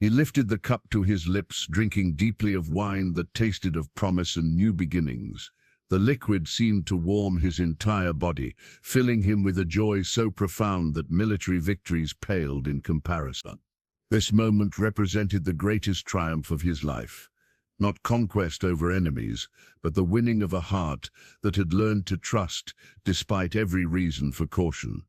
He lifted the cup to his lips, drinking deeply of wine that tasted of promise and new beginnings. The liquid seemed to warm his entire body, filling him with a joy so profound that military victories paled in comparison. This moment represented the greatest triumph of his life. Not conquest over enemies, but the winning of a heart that had learned to trust despite every reason for caution.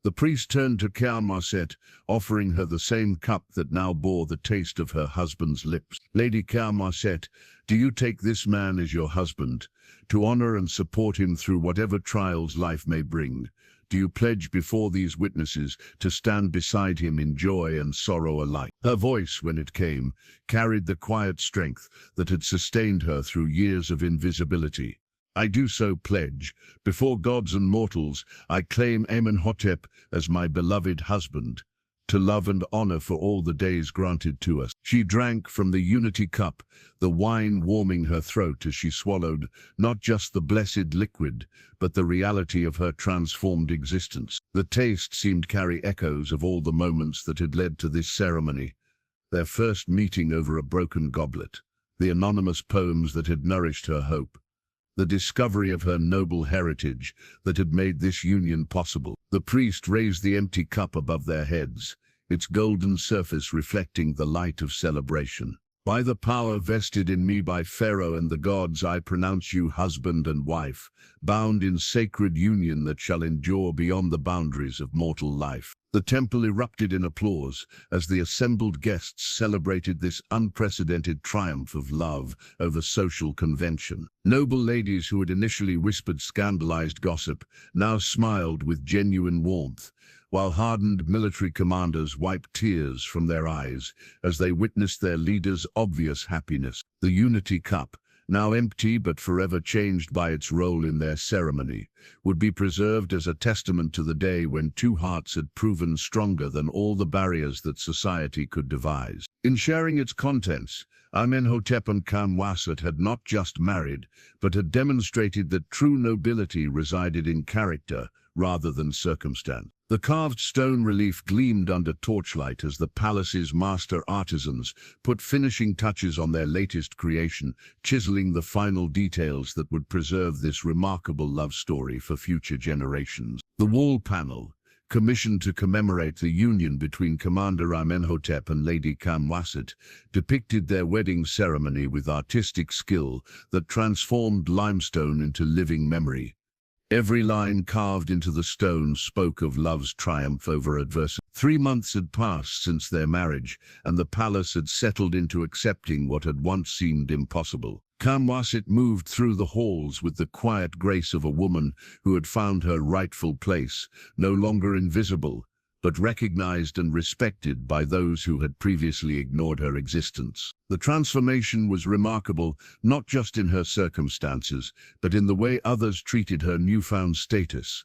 The priest turned to Khaemwaset, offering her the same cup that now bore the taste of her husband's lips. Lady Khaemwaset, do you take this man as your husband, to honor and support him through whatever trials life may bring? Do you pledge before these witnesses to stand beside him in joy and sorrow alike? Her voice, when it came, carried the quiet strength that had sustained her through years of invisibility. I do so pledge. Before gods and mortals, I claim Amenhotep as my beloved husband, to love and honor for all the days granted to us. She drank from the unity cup, the wine warming her throat as she swallowed not just the blessed liquid, but the reality of her transformed existence. The taste seemed to carry echoes of all the moments that had led to this ceremony. Their first meeting over a broken goblet, the anonymous poems that had nourished her hope, the discovery of her noble heritage that had made this union possible. The priest raised the empty cup above their heads, its golden surface reflecting the light of celebration. By the power vested in me by Pharaoh and the gods, I pronounce you husband and wife, bound in sacred union that shall endure beyond the boundaries of mortal life." The temple erupted in applause as the assembled guests celebrated this unprecedented triumph of love over social convention. Noble ladies who had initially whispered scandalized gossip now smiled with genuine warmth, while hardened military commanders wiped tears from their eyes as they witnessed their leader's obvious happiness. The Unity Cup, now empty but forever changed by its role in their ceremony, would be preserved as a testament to the day when two hearts had proven stronger than all the barriers that society could devise. In sharing its contents, Amenhotep and Khaemwaset had not just married, but had demonstrated that true nobility resided in character rather than circumstance. The carved stone relief gleamed under torchlight as the palace's master artisans put finishing touches on their latest creation, chiseling the final details that would preserve this remarkable love story for future generations. The wall panel, commissioned to commemorate the union between Commander Amenhotep and Lady Khaemwaset, depicted their wedding ceremony with artistic skill that transformed limestone into living memory. Every line carved into the stone spoke of love's triumph over adversity. 3 months had passed since their marriage, and the palace had settled into accepting what had once seemed impossible. Khaemwaset moved through the halls with the quiet grace of a woman who had found her rightful place, no longer invisible, but recognized and respected by those who had previously ignored her existence. The transformation was remarkable, not just in her circumstances, but in the way others treated her newfound status.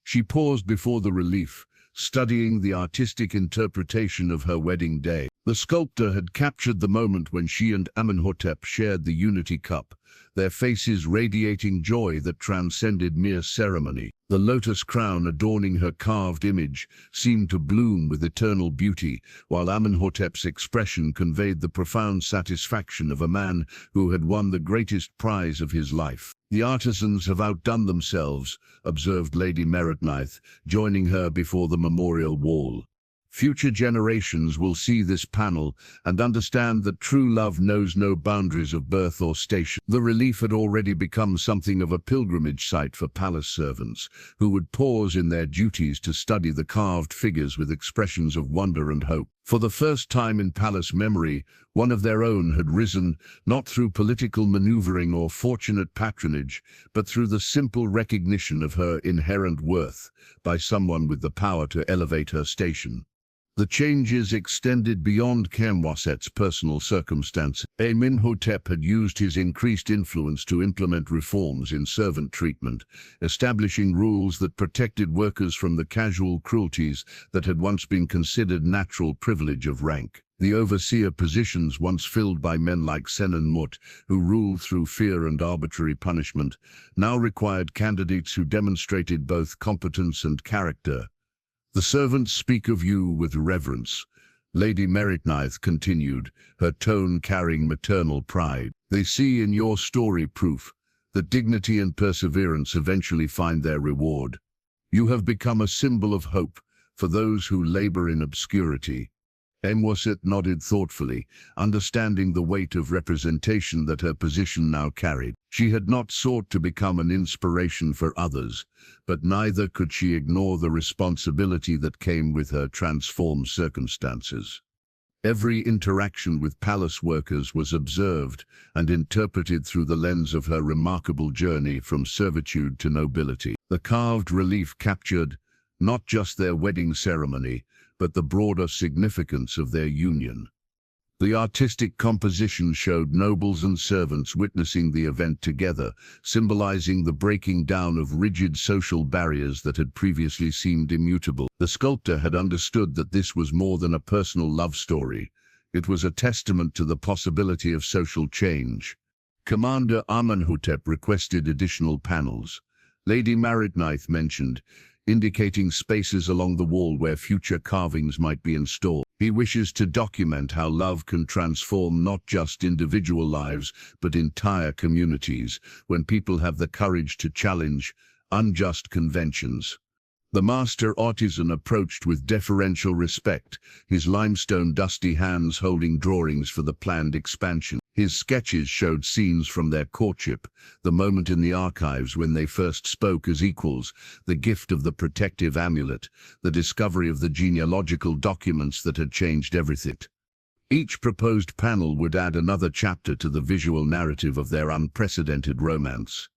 She paused before the relief, studying the artistic interpretation of her wedding day. The sculptor had captured the moment when she and Amenhotep shared the Unity Cup, their faces radiating joy that transcended mere ceremony. The lotus crown adorning her carved image seemed to bloom with eternal beauty, while Amenhotep's expression conveyed the profound satisfaction of a man who had won the greatest prize of his life. "The artisans have outdone themselves," observed Lady Meretnith, joining her before the memorial wall. "Future generations will see this panel and understand that true love knows no boundaries of birth or station." The relief had already become something of a pilgrimage site for palace servants, who would pause in their duties to study the carved figures with expressions of wonder and hope. For the first time in palace memory, one of their own had risen, not through political maneuvering or fortunate patronage, but through the simple recognition of her inherent worth by someone with the power to elevate her station. The changes extended beyond Khaemwaset's personal circumstances. Amenhotep had used his increased influence to implement reforms in servant treatment, establishing rules that protected workers from the casual cruelties that had once been considered natural privilege of rank. The overseer positions once filled by men like Sen and Mut, who ruled through fear and arbitrary punishment, now required candidates who demonstrated both competence and character. "The servants speak of you with reverence," Lady Meretnith continued, her tone carrying maternal pride. "They see in your story proof that dignity and perseverance eventually find their reward. You have become a symbol of hope for those who labor in obscurity." Khaemwaset nodded thoughtfully, understanding the weight of representation that her position now carried. She had not sought to become an inspiration for others, but neither could she ignore the responsibility that came with her transformed circumstances. Every interaction with palace workers was observed and interpreted through the lens of her remarkable journey from servitude to nobility. The carved relief captured not just their wedding ceremony, but the broader significance of their union. The artistic composition showed nobles and servants witnessing the event together, symbolizing the breaking down of rigid social barriers that had previously seemed immutable. The sculptor had understood that this was more than a personal love story. It was a testament to the possibility of social change. Commander Amenhotep requested additional panels. Lady Meretnith mentioned, indicating spaces along the wall where future carvings might be installed. He wishes to document how love can transform not just individual lives, but entire communities, when people have the courage to challenge unjust conventions. The master artisan approached with deferential respect, his limestone dusty hands holding drawings for the planned expansion. His sketches showed scenes from their courtship, the moment in the archives when they first spoke as equals, the gift of the protective amulet, the discovery of the genealogical documents that had changed everything. Each proposed panel would add another chapter to the visual narrative of their unprecedented romance.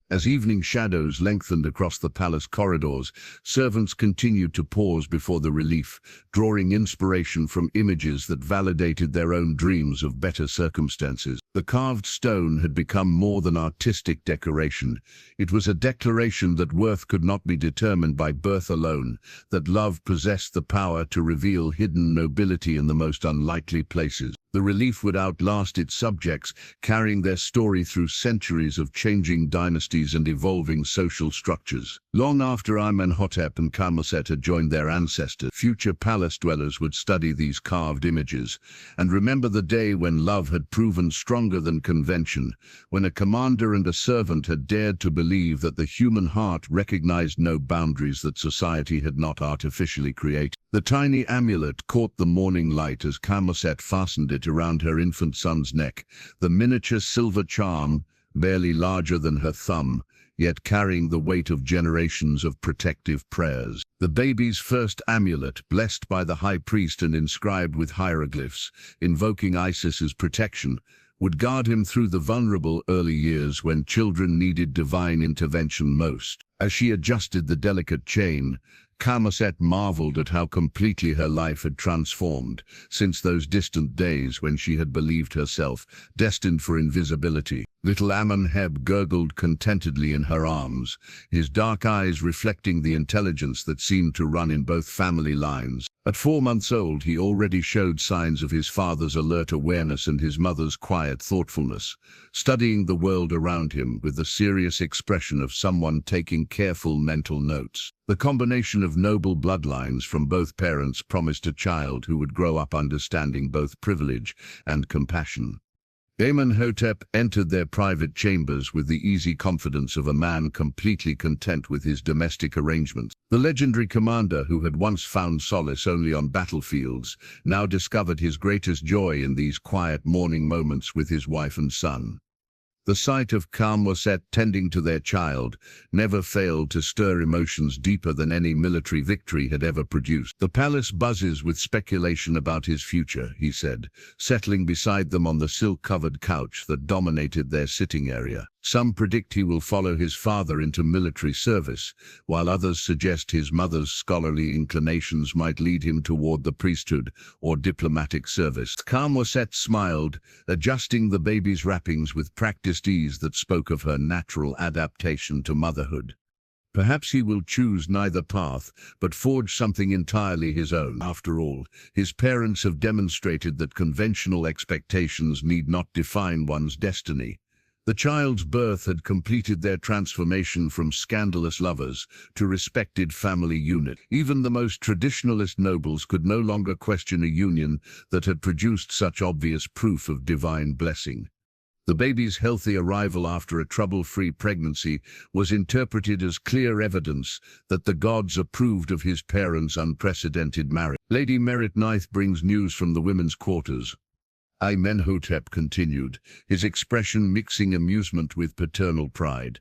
As evening shadows lengthened across the palace corridors, servants continued to pause before the relief, drawing inspiration from images that validated their own dreams of better circumstances. The carved stone had become more than artistic decoration. It was a declaration that worth could not be determined by birth alone, that love possessed the power to reveal hidden nobility in the most unlikely places. The relief would outlast its subjects, carrying their story through centuries of changing dynasties and evolving social structures. Long after Amenhotep and Khaemwaset had joined their ancestors, future palace dwellers would study these carved images and remember the day when love had proven stronger than convention, when a commander and a servant had dared to believe that the human heart recognized no boundaries that society had not artificially created. The tiny amulet caught the morning light as Khaemwaset fastened it around her infant son's neck, the miniature silver charm, barely larger than her thumb, yet carrying the weight of generations of protective prayers. The baby's first amulet, blessed by the high priest and inscribed with hieroglyphs, invoking Isis's protection, would guard him through the vulnerable early years when children needed divine intervention most. As she adjusted the delicate chain, Khaemwaset marveled at how completely her life had transformed since those distant days when she had believed herself destined for invisibility. Little Amenhotep gurgled contentedly in her arms, his dark eyes reflecting the intelligence that seemed to run in both family lines. At 4 months old, he already showed signs of his father's alert awareness and his mother's quiet thoughtfulness, studying the world around him with the serious expression of someone taking careful mental notes. The combination of noble bloodlines from both parents promised a child who would grow up understanding both privilege and compassion. Amenhotep entered their private chambers with the easy confidence of a man completely content with his domestic arrangements. The legendary commander, who had once found solace only on battlefields, now discovered his greatest joy in these quiet morning moments with his wife and son. The sight of Khaemwaset tending to their child never failed to stir emotions deeper than any military victory had ever produced. "The palace buzzes with speculation about his future," he said, settling beside them on the silk-covered couch that dominated their sitting area. "Some predict he will follow his father into military service, while others suggest his mother's scholarly inclinations might lead him toward the priesthood or diplomatic service." Khaemwaset smiled, adjusting the baby's wrappings with practiced ease that spoke of her natural adaptation to motherhood. "Perhaps he will choose neither path, but forge something entirely his own. After all, his parents have demonstrated that conventional expectations need not define one's destiny." The child's birth had completed their transformation from scandalous lovers to respected family unit. Even the most traditionalist nobles could no longer question a union that had produced such obvious proof of divine blessing. The baby's healthy arrival after a trouble-free pregnancy was interpreted as clear evidence that the gods approved of his parents' unprecedented marriage. Lady Merit brings news from the women's quarters. Amenhotep continued, his expression mixing amusement with paternal pride.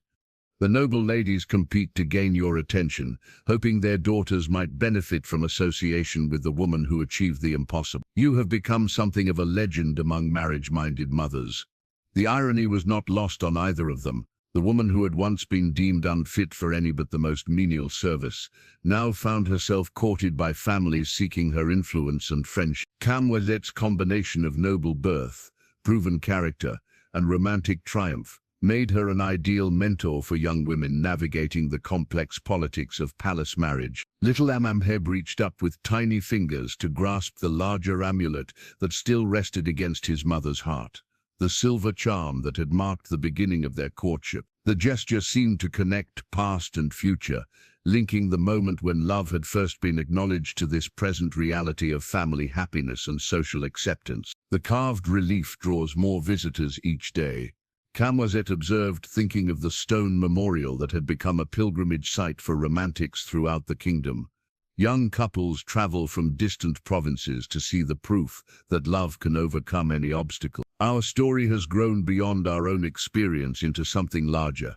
"The noble ladies compete to gain your attention, hoping their daughters might benefit from association with the woman who achieved the impossible. You have become something of a legend among marriage-minded mothers." The irony was not lost on either of them. The woman who had once been deemed unfit for any but the most menial service now found herself courted by families seeking her influence and friendship. Khaemwaset's combination of noble birth, proven character, and romantic triumph made her an ideal mentor for young women navigating the complex politics of palace marriage. Little Amenhotep reached up with tiny fingers to grasp the larger amulet that still rested against his mother's heart, the silver charm that had marked the beginning of their courtship. The gesture seemed to connect past and future, linking the moment when love had first been acknowledged to this present reality of family happiness and social acceptance. The carved relief draws more visitors each day, Khaemwaset observed, thinking of the stone memorial that had become a pilgrimage site for romantics throughout the kingdom. Young couples travel from distant provinces to see the proof that love can overcome any obstacle. Our story has grown beyond our own experience into something larger.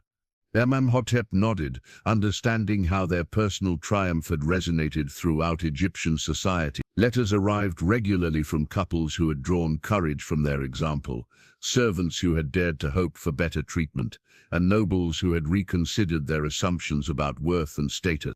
Amenhotep nodded, understanding how their personal triumph had resonated throughout Egyptian society. Letters arrived regularly from couples who had drawn courage from their example, servants who had dared to hope for better treatment, and nobles who had reconsidered their assumptions about worth and status.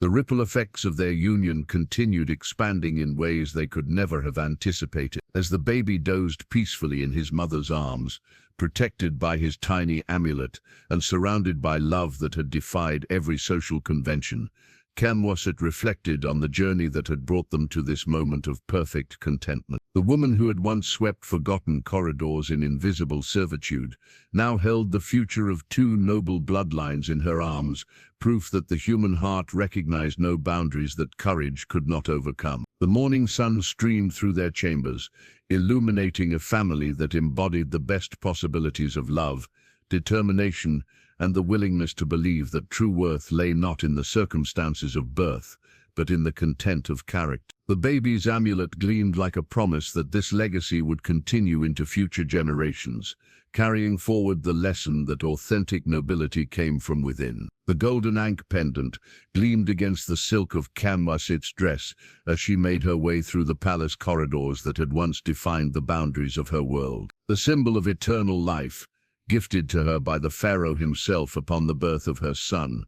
The ripple effects of their union continued expanding in ways they could never have anticipated. As the baby dozed peacefully in his mother's arms, protected by his tiny amulet and surrounded by love that had defied every social convention, Khaemwaset reflected on the journey that had brought them to this moment of perfect contentment. The woman who had once swept forgotten corridors in invisible servitude now held the future of two noble bloodlines in her arms, proof that the human heart recognized no boundaries that courage could not overcome. The morning sun streamed through their chambers, illuminating a family that embodied the best possibilities of love, determination, and the willingness to believe that true worth lay not in the circumstances of birth, but in the content of character. The baby's amulet gleamed like a promise that this legacy would continue into future generations, carrying forward the lesson that authentic nobility came from within. The golden ankh pendant gleamed against the silk of Khaemwaset's dress as she made her way through the palace corridors that had once defined the boundaries of her world. The symbol of eternal life, gifted to her by the Pharaoh himself upon the birth of her son,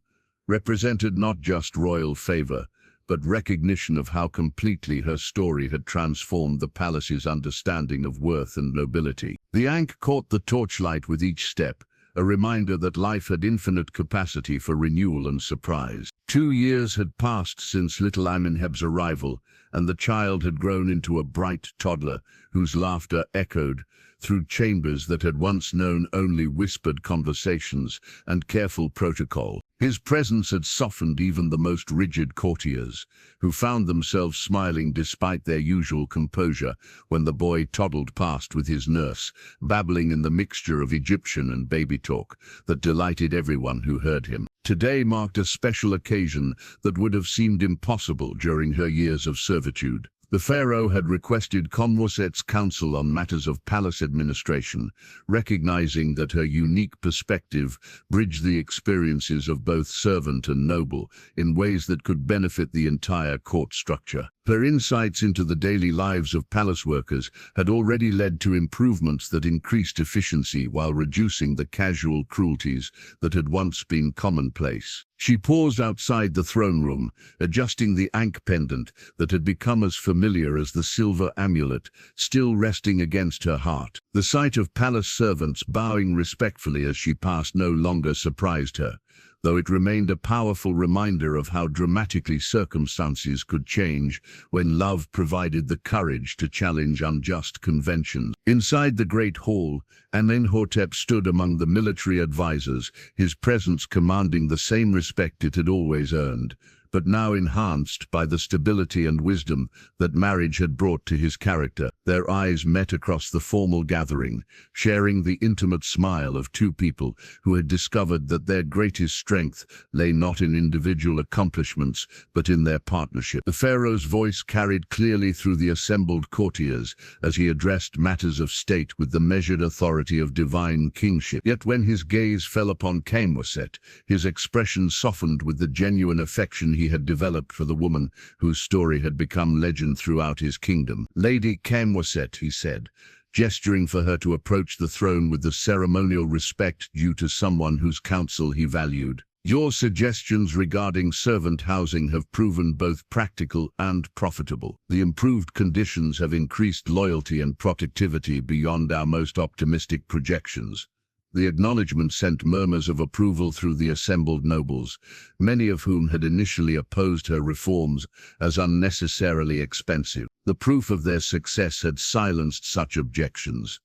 represented not just royal favor, but recognition of how completely her story had transformed the palace's understanding of worth and nobility. The ankh caught the torchlight with each step, a reminder that life had infinite capacity for renewal and surprise. 2 years had passed since little Amenhotep's arrival, and the child had grown into a bright toddler whose laughter echoed through chambers that had once known only whispered conversations and careful protocol. His presence had softened even the most rigid courtiers, who found themselves smiling despite their usual composure when the boy toddled past with his nurse, babbling in the mixture of Egyptian and baby talk that delighted everyone who heard him. Today marked a special occasion that would have seemed impossible during her years of servitude. The Pharaoh had requested Khaemwaset's counsel on matters of palace administration, recognizing that her unique perspective bridged the experiences of both servant and noble in ways that could benefit the entire court structure. Her insights into the daily lives of palace workers had already led to improvements that increased efficiency while reducing the casual cruelties that had once been commonplace. She paused outside the throne room, adjusting the ankh pendant that had become as familiar as the silver amulet, still resting against her heart. The sight of palace servants bowing respectfully as she passed no longer surprised her, though it remained a powerful reminder of how dramatically circumstances could change when love provided the courage to challenge unjust conventions. Inside the great hall, Amenhotep stood among the military advisors, his presence commanding the same respect it had always earned, but now enhanced by the stability and wisdom that marriage had brought to his character. Their eyes met across the formal gathering, sharing the intimate smile of two people who had discovered that their greatest strength lay not in individual accomplishments, but in their partnership. The Pharaoh's voice carried clearly through the assembled courtiers as he addressed matters of state with the measured authority of divine kingship. Yet when his gaze fell upon Khaemwaset, his expression softened with the genuine affection he had developed for the woman whose story had become legend throughout his kingdom. "Lady Khaemwaset," he said, gesturing for her to approach the throne with the ceremonial respect due to someone whose counsel he valued. "Your suggestions regarding servant housing have proven both practical and profitable. The improved conditions have increased loyalty and productivity beyond our most optimistic projections." The acknowledgement sent murmurs of approval through the assembled nobles, many of whom had initially opposed her reforms as unnecessarily expensive. The proof of their success had silenced such objections.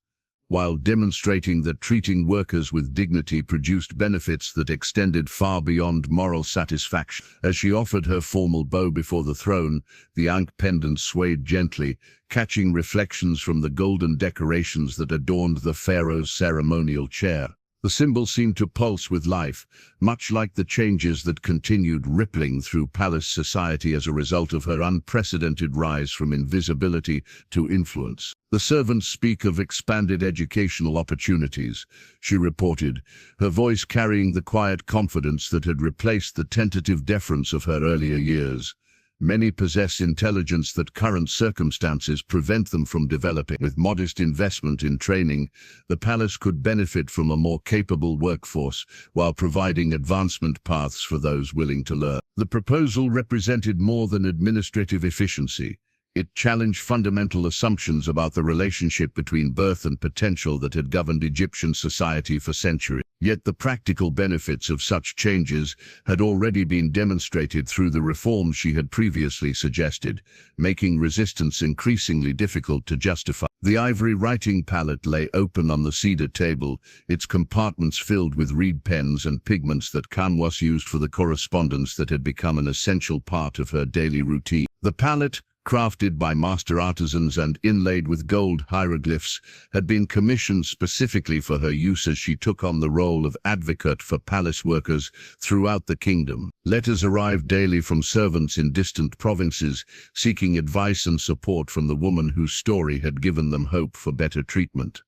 while demonstrating that treating workers with dignity produced benefits that extended far beyond moral satisfaction. As she offered her formal bow before the throne, the ankh pendant swayed gently, catching reflections from the golden decorations that adorned the pharaoh's ceremonial chair. The symbol seemed to pulse with life, much like the changes that continued rippling through palace society as a result of her unprecedented rise from invisibility to influence. "The servants speak of expanded educational opportunities," she reported, her voice carrying the quiet confidence that had replaced the tentative deference of her earlier years. "Many possess intelligence that current circumstances prevent them from developing. With modest investment in training, the palace could benefit from a more capable workforce while providing advancement paths for those willing to learn." The proposal represented more than administrative efficiency. It challenged fundamental assumptions about the relationship between birth and potential that had governed Egyptian society for centuries. Yet the practical benefits of such changes had already been demonstrated through the reforms she had previously suggested, making resistance increasingly difficult to justify. The ivory writing palette lay open on the cedar table, its compartments filled with reed pens and pigments that Khaemwaset used for the correspondence that had become an essential part of her daily routine. The palette, crafted by master artisans and inlaid with gold hieroglyphs, had been commissioned specifically for her use as she took on the role of advocate for palace workers throughout the kingdom. Letters arrived daily from servants in distant provinces, seeking advice and support from the woman whose story had given them hope for better treatment.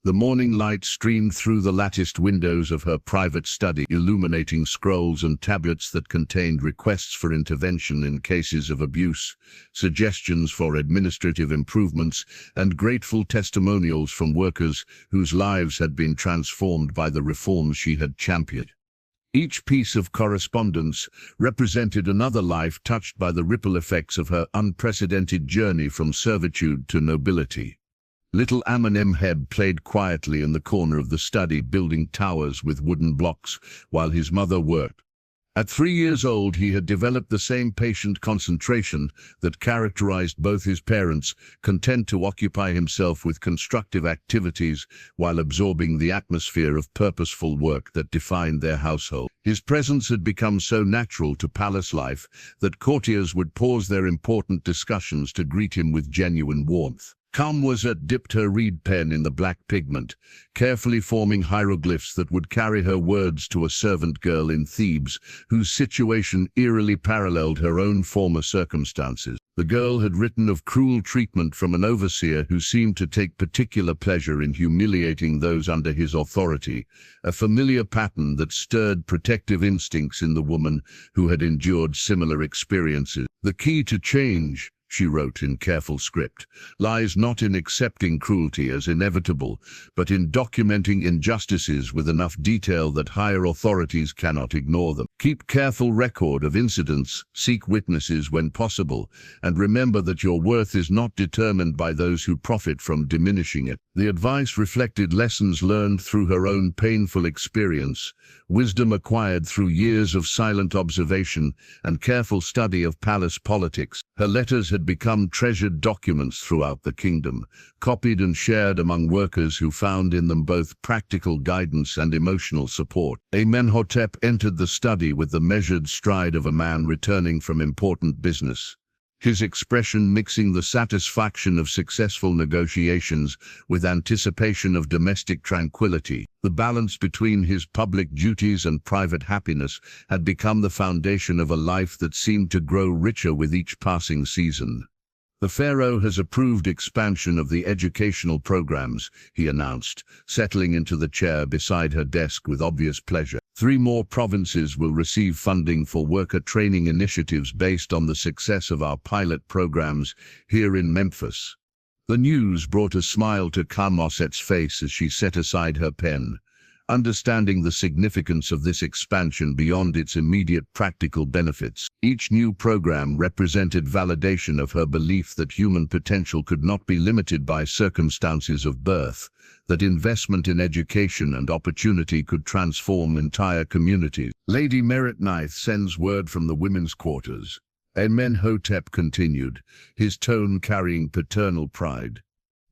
The morning light streamed through the latticed windows of her private study, illuminating scrolls and tablets that contained requests for intervention in cases of abuse, suggestions for administrative improvements, and grateful testimonials from workers whose lives had been transformed by the reforms she had championed. Each piece of correspondence represented another life touched by the ripple effects of her unprecedented journey from servitude to nobility. Little Amenhotep played quietly in the corner of the study, building towers with wooden blocks while his mother worked. At 3 years old, he had developed the same patient concentration that characterized both his parents, content to occupy himself with constructive activities while absorbing the atmosphere of purposeful work that defined their household. His presence had become so natural to palace life that courtiers would pause their important discussions to greet him with genuine warmth. Khaemwaset dipped her reed pen in the black pigment, carefully forming hieroglyphs that would carry her words to a servant girl in Thebes, whose situation eerily paralleled her own former circumstances. The girl had written of cruel treatment from an overseer who seemed to take particular pleasure in humiliating those under his authority, a familiar pattern that stirred protective instincts in the woman who had endured similar experiences. "The key to change," she wrote in careful script, "lies not in accepting cruelty as inevitable, but in documenting injustices with enough detail that higher authorities cannot ignore them. Keep careful record of incidents, seek witnesses when possible, and remember that your worth is not determined by those who profit from diminishing it." The advice reflected lessons learned through her own painful experience, wisdom acquired through years of silent observation and careful study of palace politics. Her letters had become treasured documents throughout the kingdom, copied and shared among workers who found in them both practical guidance and emotional support. Amenhotep entered the study with the measured stride of a man returning from important business, his expression mixing the satisfaction of successful negotiations with anticipation of domestic tranquility. The balance between his public duties and private happiness had become the foundation of a life that seemed to grow richer with each passing season. "The Pharaoh has approved expansion of the educational programs," he announced, settling into the chair beside her desk with obvious pleasure. 3 more provinces will receive funding for worker training initiatives based on the success of our pilot programs here in Memphis. The news brought a smile to Khaemwaset's face as she set aside her pen, understanding the significance of this expansion beyond its immediate practical benefits. Each new program represented validation of her belief that human potential could not be limited by circumstances of birth, that investment in education and opportunity could transform entire communities. "Lady Meritneith sends word from the women's quarters," Amenhotep continued, his tone carrying paternal pride.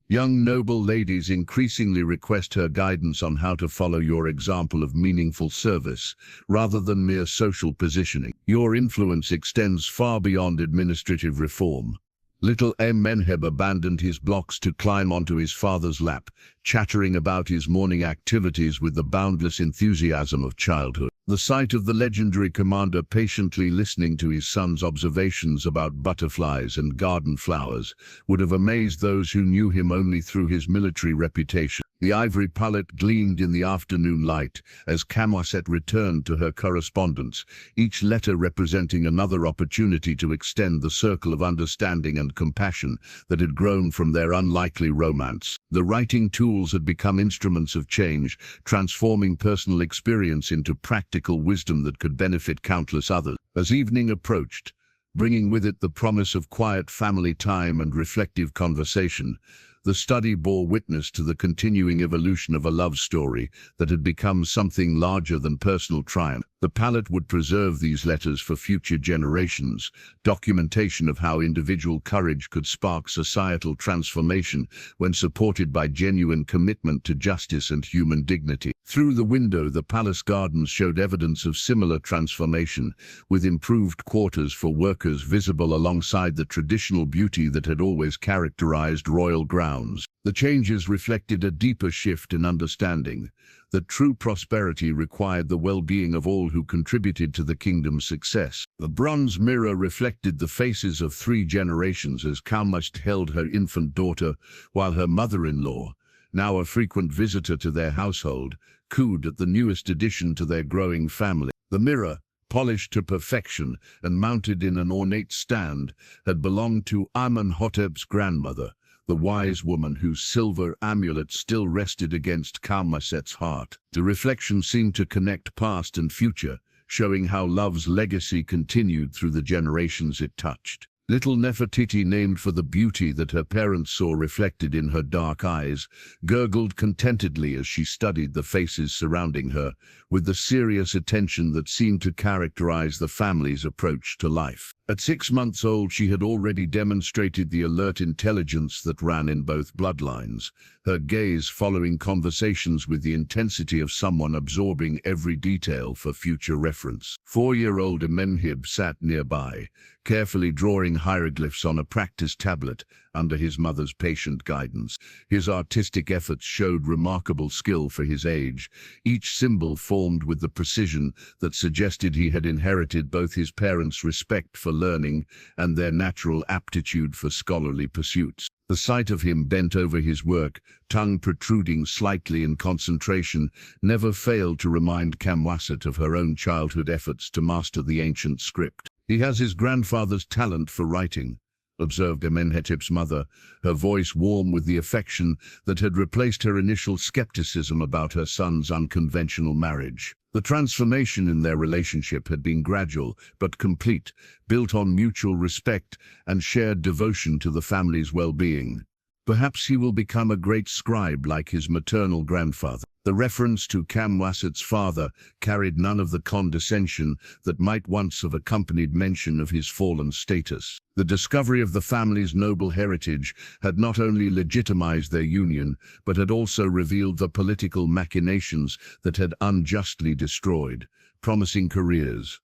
Young noble ladies increasingly request her guidance on how to follow your example of meaningful service, rather than mere social positioning. Your influence extends far beyond administrative reform. Little Amenhotep abandoned his blocks to climb onto his father's lap, chattering about his morning activities with the boundless enthusiasm of childhood. The sight of the legendary commander patiently listening to his son's observations about butterflies and garden flowers would have amazed those who knew him only through his military reputation. The ivory palette gleamed in the afternoon light as Khaemwaset returned to her correspondence, each letter representing another opportunity to extend the circle of understanding and compassion that had grown from their unlikely romance. The writing tools had become instruments of change, transforming personal experience into practical wisdom that could benefit countless others. As evening approached, bringing with it the promise of quiet family time and reflective conversation, the study bore witness to the continuing evolution of a love story that had become something larger than personal triumph. The palette would preserve these letters for future generations, documentation of how individual courage could spark societal transformation when supported by genuine commitment to justice and human dignity. Through the window, the palace gardens showed evidence of similar transformation, with improved quarters for workers visible alongside the traditional beauty that had always characterized royal grounds. The changes reflected a deeper shift in understanding that true prosperity required the well-being of all who contributed to the kingdom's success. The bronze mirror reflected the faces of 3 generations as Khaemwaset held her infant daughter, while her mother-in-law, now a frequent visitor to their household, cooed at the newest addition to their growing family. The mirror, polished to perfection and mounted in an ornate stand, had belonged to Amenhotep's grandmother, the wise woman whose silver amulet still rested against Khaemwaset's heart. The reflection seemed to connect past and future, showing how love's legacy continued through the generations it touched. Little Nefertiti, named for the beauty that her parents saw reflected in her dark eyes, gurgled contentedly as she studied the faces surrounding her, with the serious attention that seemed to characterize the family's approach to life. At 6 months old, she had already demonstrated the alert intelligence that ran in both bloodlines, her gaze following conversations with the intensity of someone absorbing every detail for future reference. 4-year-old Amenhotep sat nearby, carefully drawing hieroglyphs on a practice tablet under his mother's patient guidance. His artistic efforts showed remarkable skill for his age, each symbol formed with the precision that suggested he had inherited both his parents' respect for learning and their natural aptitude for scholarly pursuits. The sight of him bent over his work, tongue protruding slightly in concentration, never failed to remind Khaemwaset of her own childhood efforts to master the ancient script. "He has his grandfather's talent for writing," observed Amenhotep's mother, her voice warm with the affection that had replaced her initial skepticism about her son's unconventional marriage. The transformation in their relationship had been gradual but complete, built on mutual respect and shared devotion to the family's well-being. "Perhaps he will become a great scribe like his maternal grandfather." The reference to Khaemwaset's father carried none of the condescension that might once have accompanied mention of his fallen status. The discovery of the family's noble heritage had not only legitimized their union, but had also revealed the political machinations that had unjustly destroyed promising careers.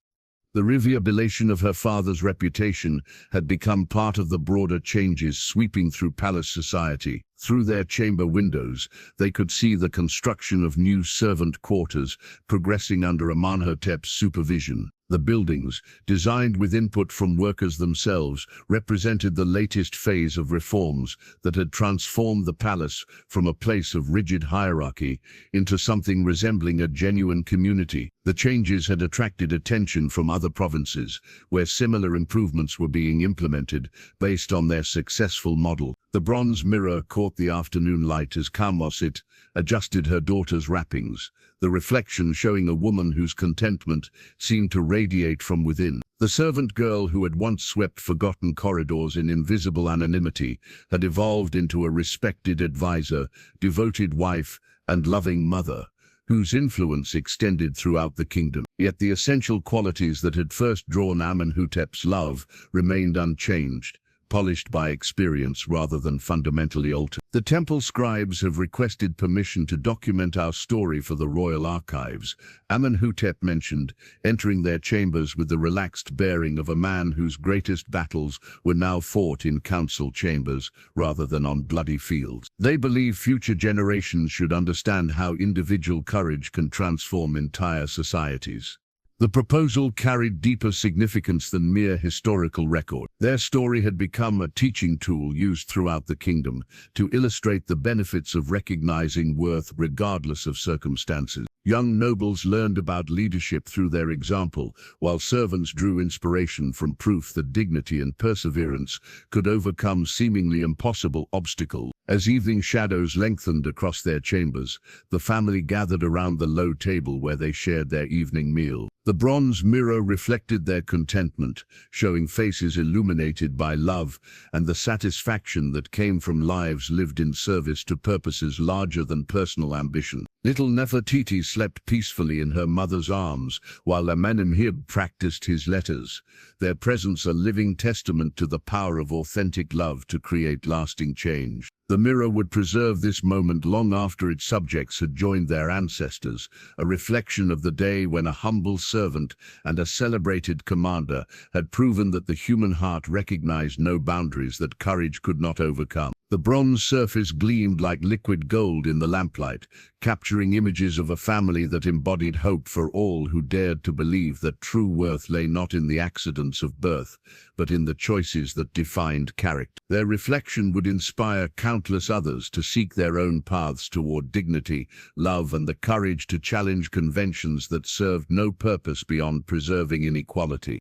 The rehabilitation of her father's reputation had become part of the broader changes sweeping through palace society. Through their chamber windows, they could see the construction of new servant quarters progressing under Amenhotep's supervision. The buildings, designed with input from workers themselves, represented the latest phase of reforms that had transformed the palace from a place of rigid hierarchy into something resembling a genuine community. The changes had attracted attention from other provinces, where similar improvements were being implemented based on their successful model. The bronze mirror caught the afternoon light as Khaemwaset adjusted her daughter's wrappings, the reflection showing a woman whose contentment seemed to radiate from within. The servant girl who had once swept forgotten corridors in invisible anonymity had evolved into a respected advisor, devoted wife, and loving mother, whose influence extended throughout the kingdom. Yet the essential qualities that had first drawn Amenhotep's love remained unchanged: polished by experience rather than fundamentally altered. The temple scribes have requested permission to document our story for the royal archives. Amenhotep mentioned, entering their chambers with the relaxed bearing of a man whose greatest battles were now fought in council chambers rather than on bloody fields. They believe future generations should understand how individual courage can transform entire societies. The proposal carried deeper significance than mere historical record. Their story had become a teaching tool used throughout the kingdom to illustrate the benefits of recognizing worth regardless of circumstances. Young nobles learned about leadership through their example, while servants drew inspiration from proof that dignity and perseverance could overcome seemingly impossible obstacles. As evening shadows lengthened across their chambers, the family gathered around the low table where they shared their evening meal. The bronze mirror reflected their contentment, showing faces illuminated by love and the satisfaction that came from lives lived in service to purposes larger than personal ambition. Little Nefertiti slept peacefully in her mother's arms, while Amenhotep practiced his letters, their presence a living testament to the power of authentic love to create lasting change. The mirror would preserve this moment long after its subjects had joined their ancestors, a reflection of the day when a humble servant and a celebrated commander had proven that the human heart recognized no boundaries that courage could not overcome. The bronze surface gleamed like liquid gold in the lamplight, capturing images of a family that embodied hope for all who dared to believe that true worth lay not in the accidents of birth, but in the choices that defined character. Their reflection would inspire countless others to seek their own paths toward dignity, love, and the courage to challenge conventions that served no purpose beyond preserving inequality.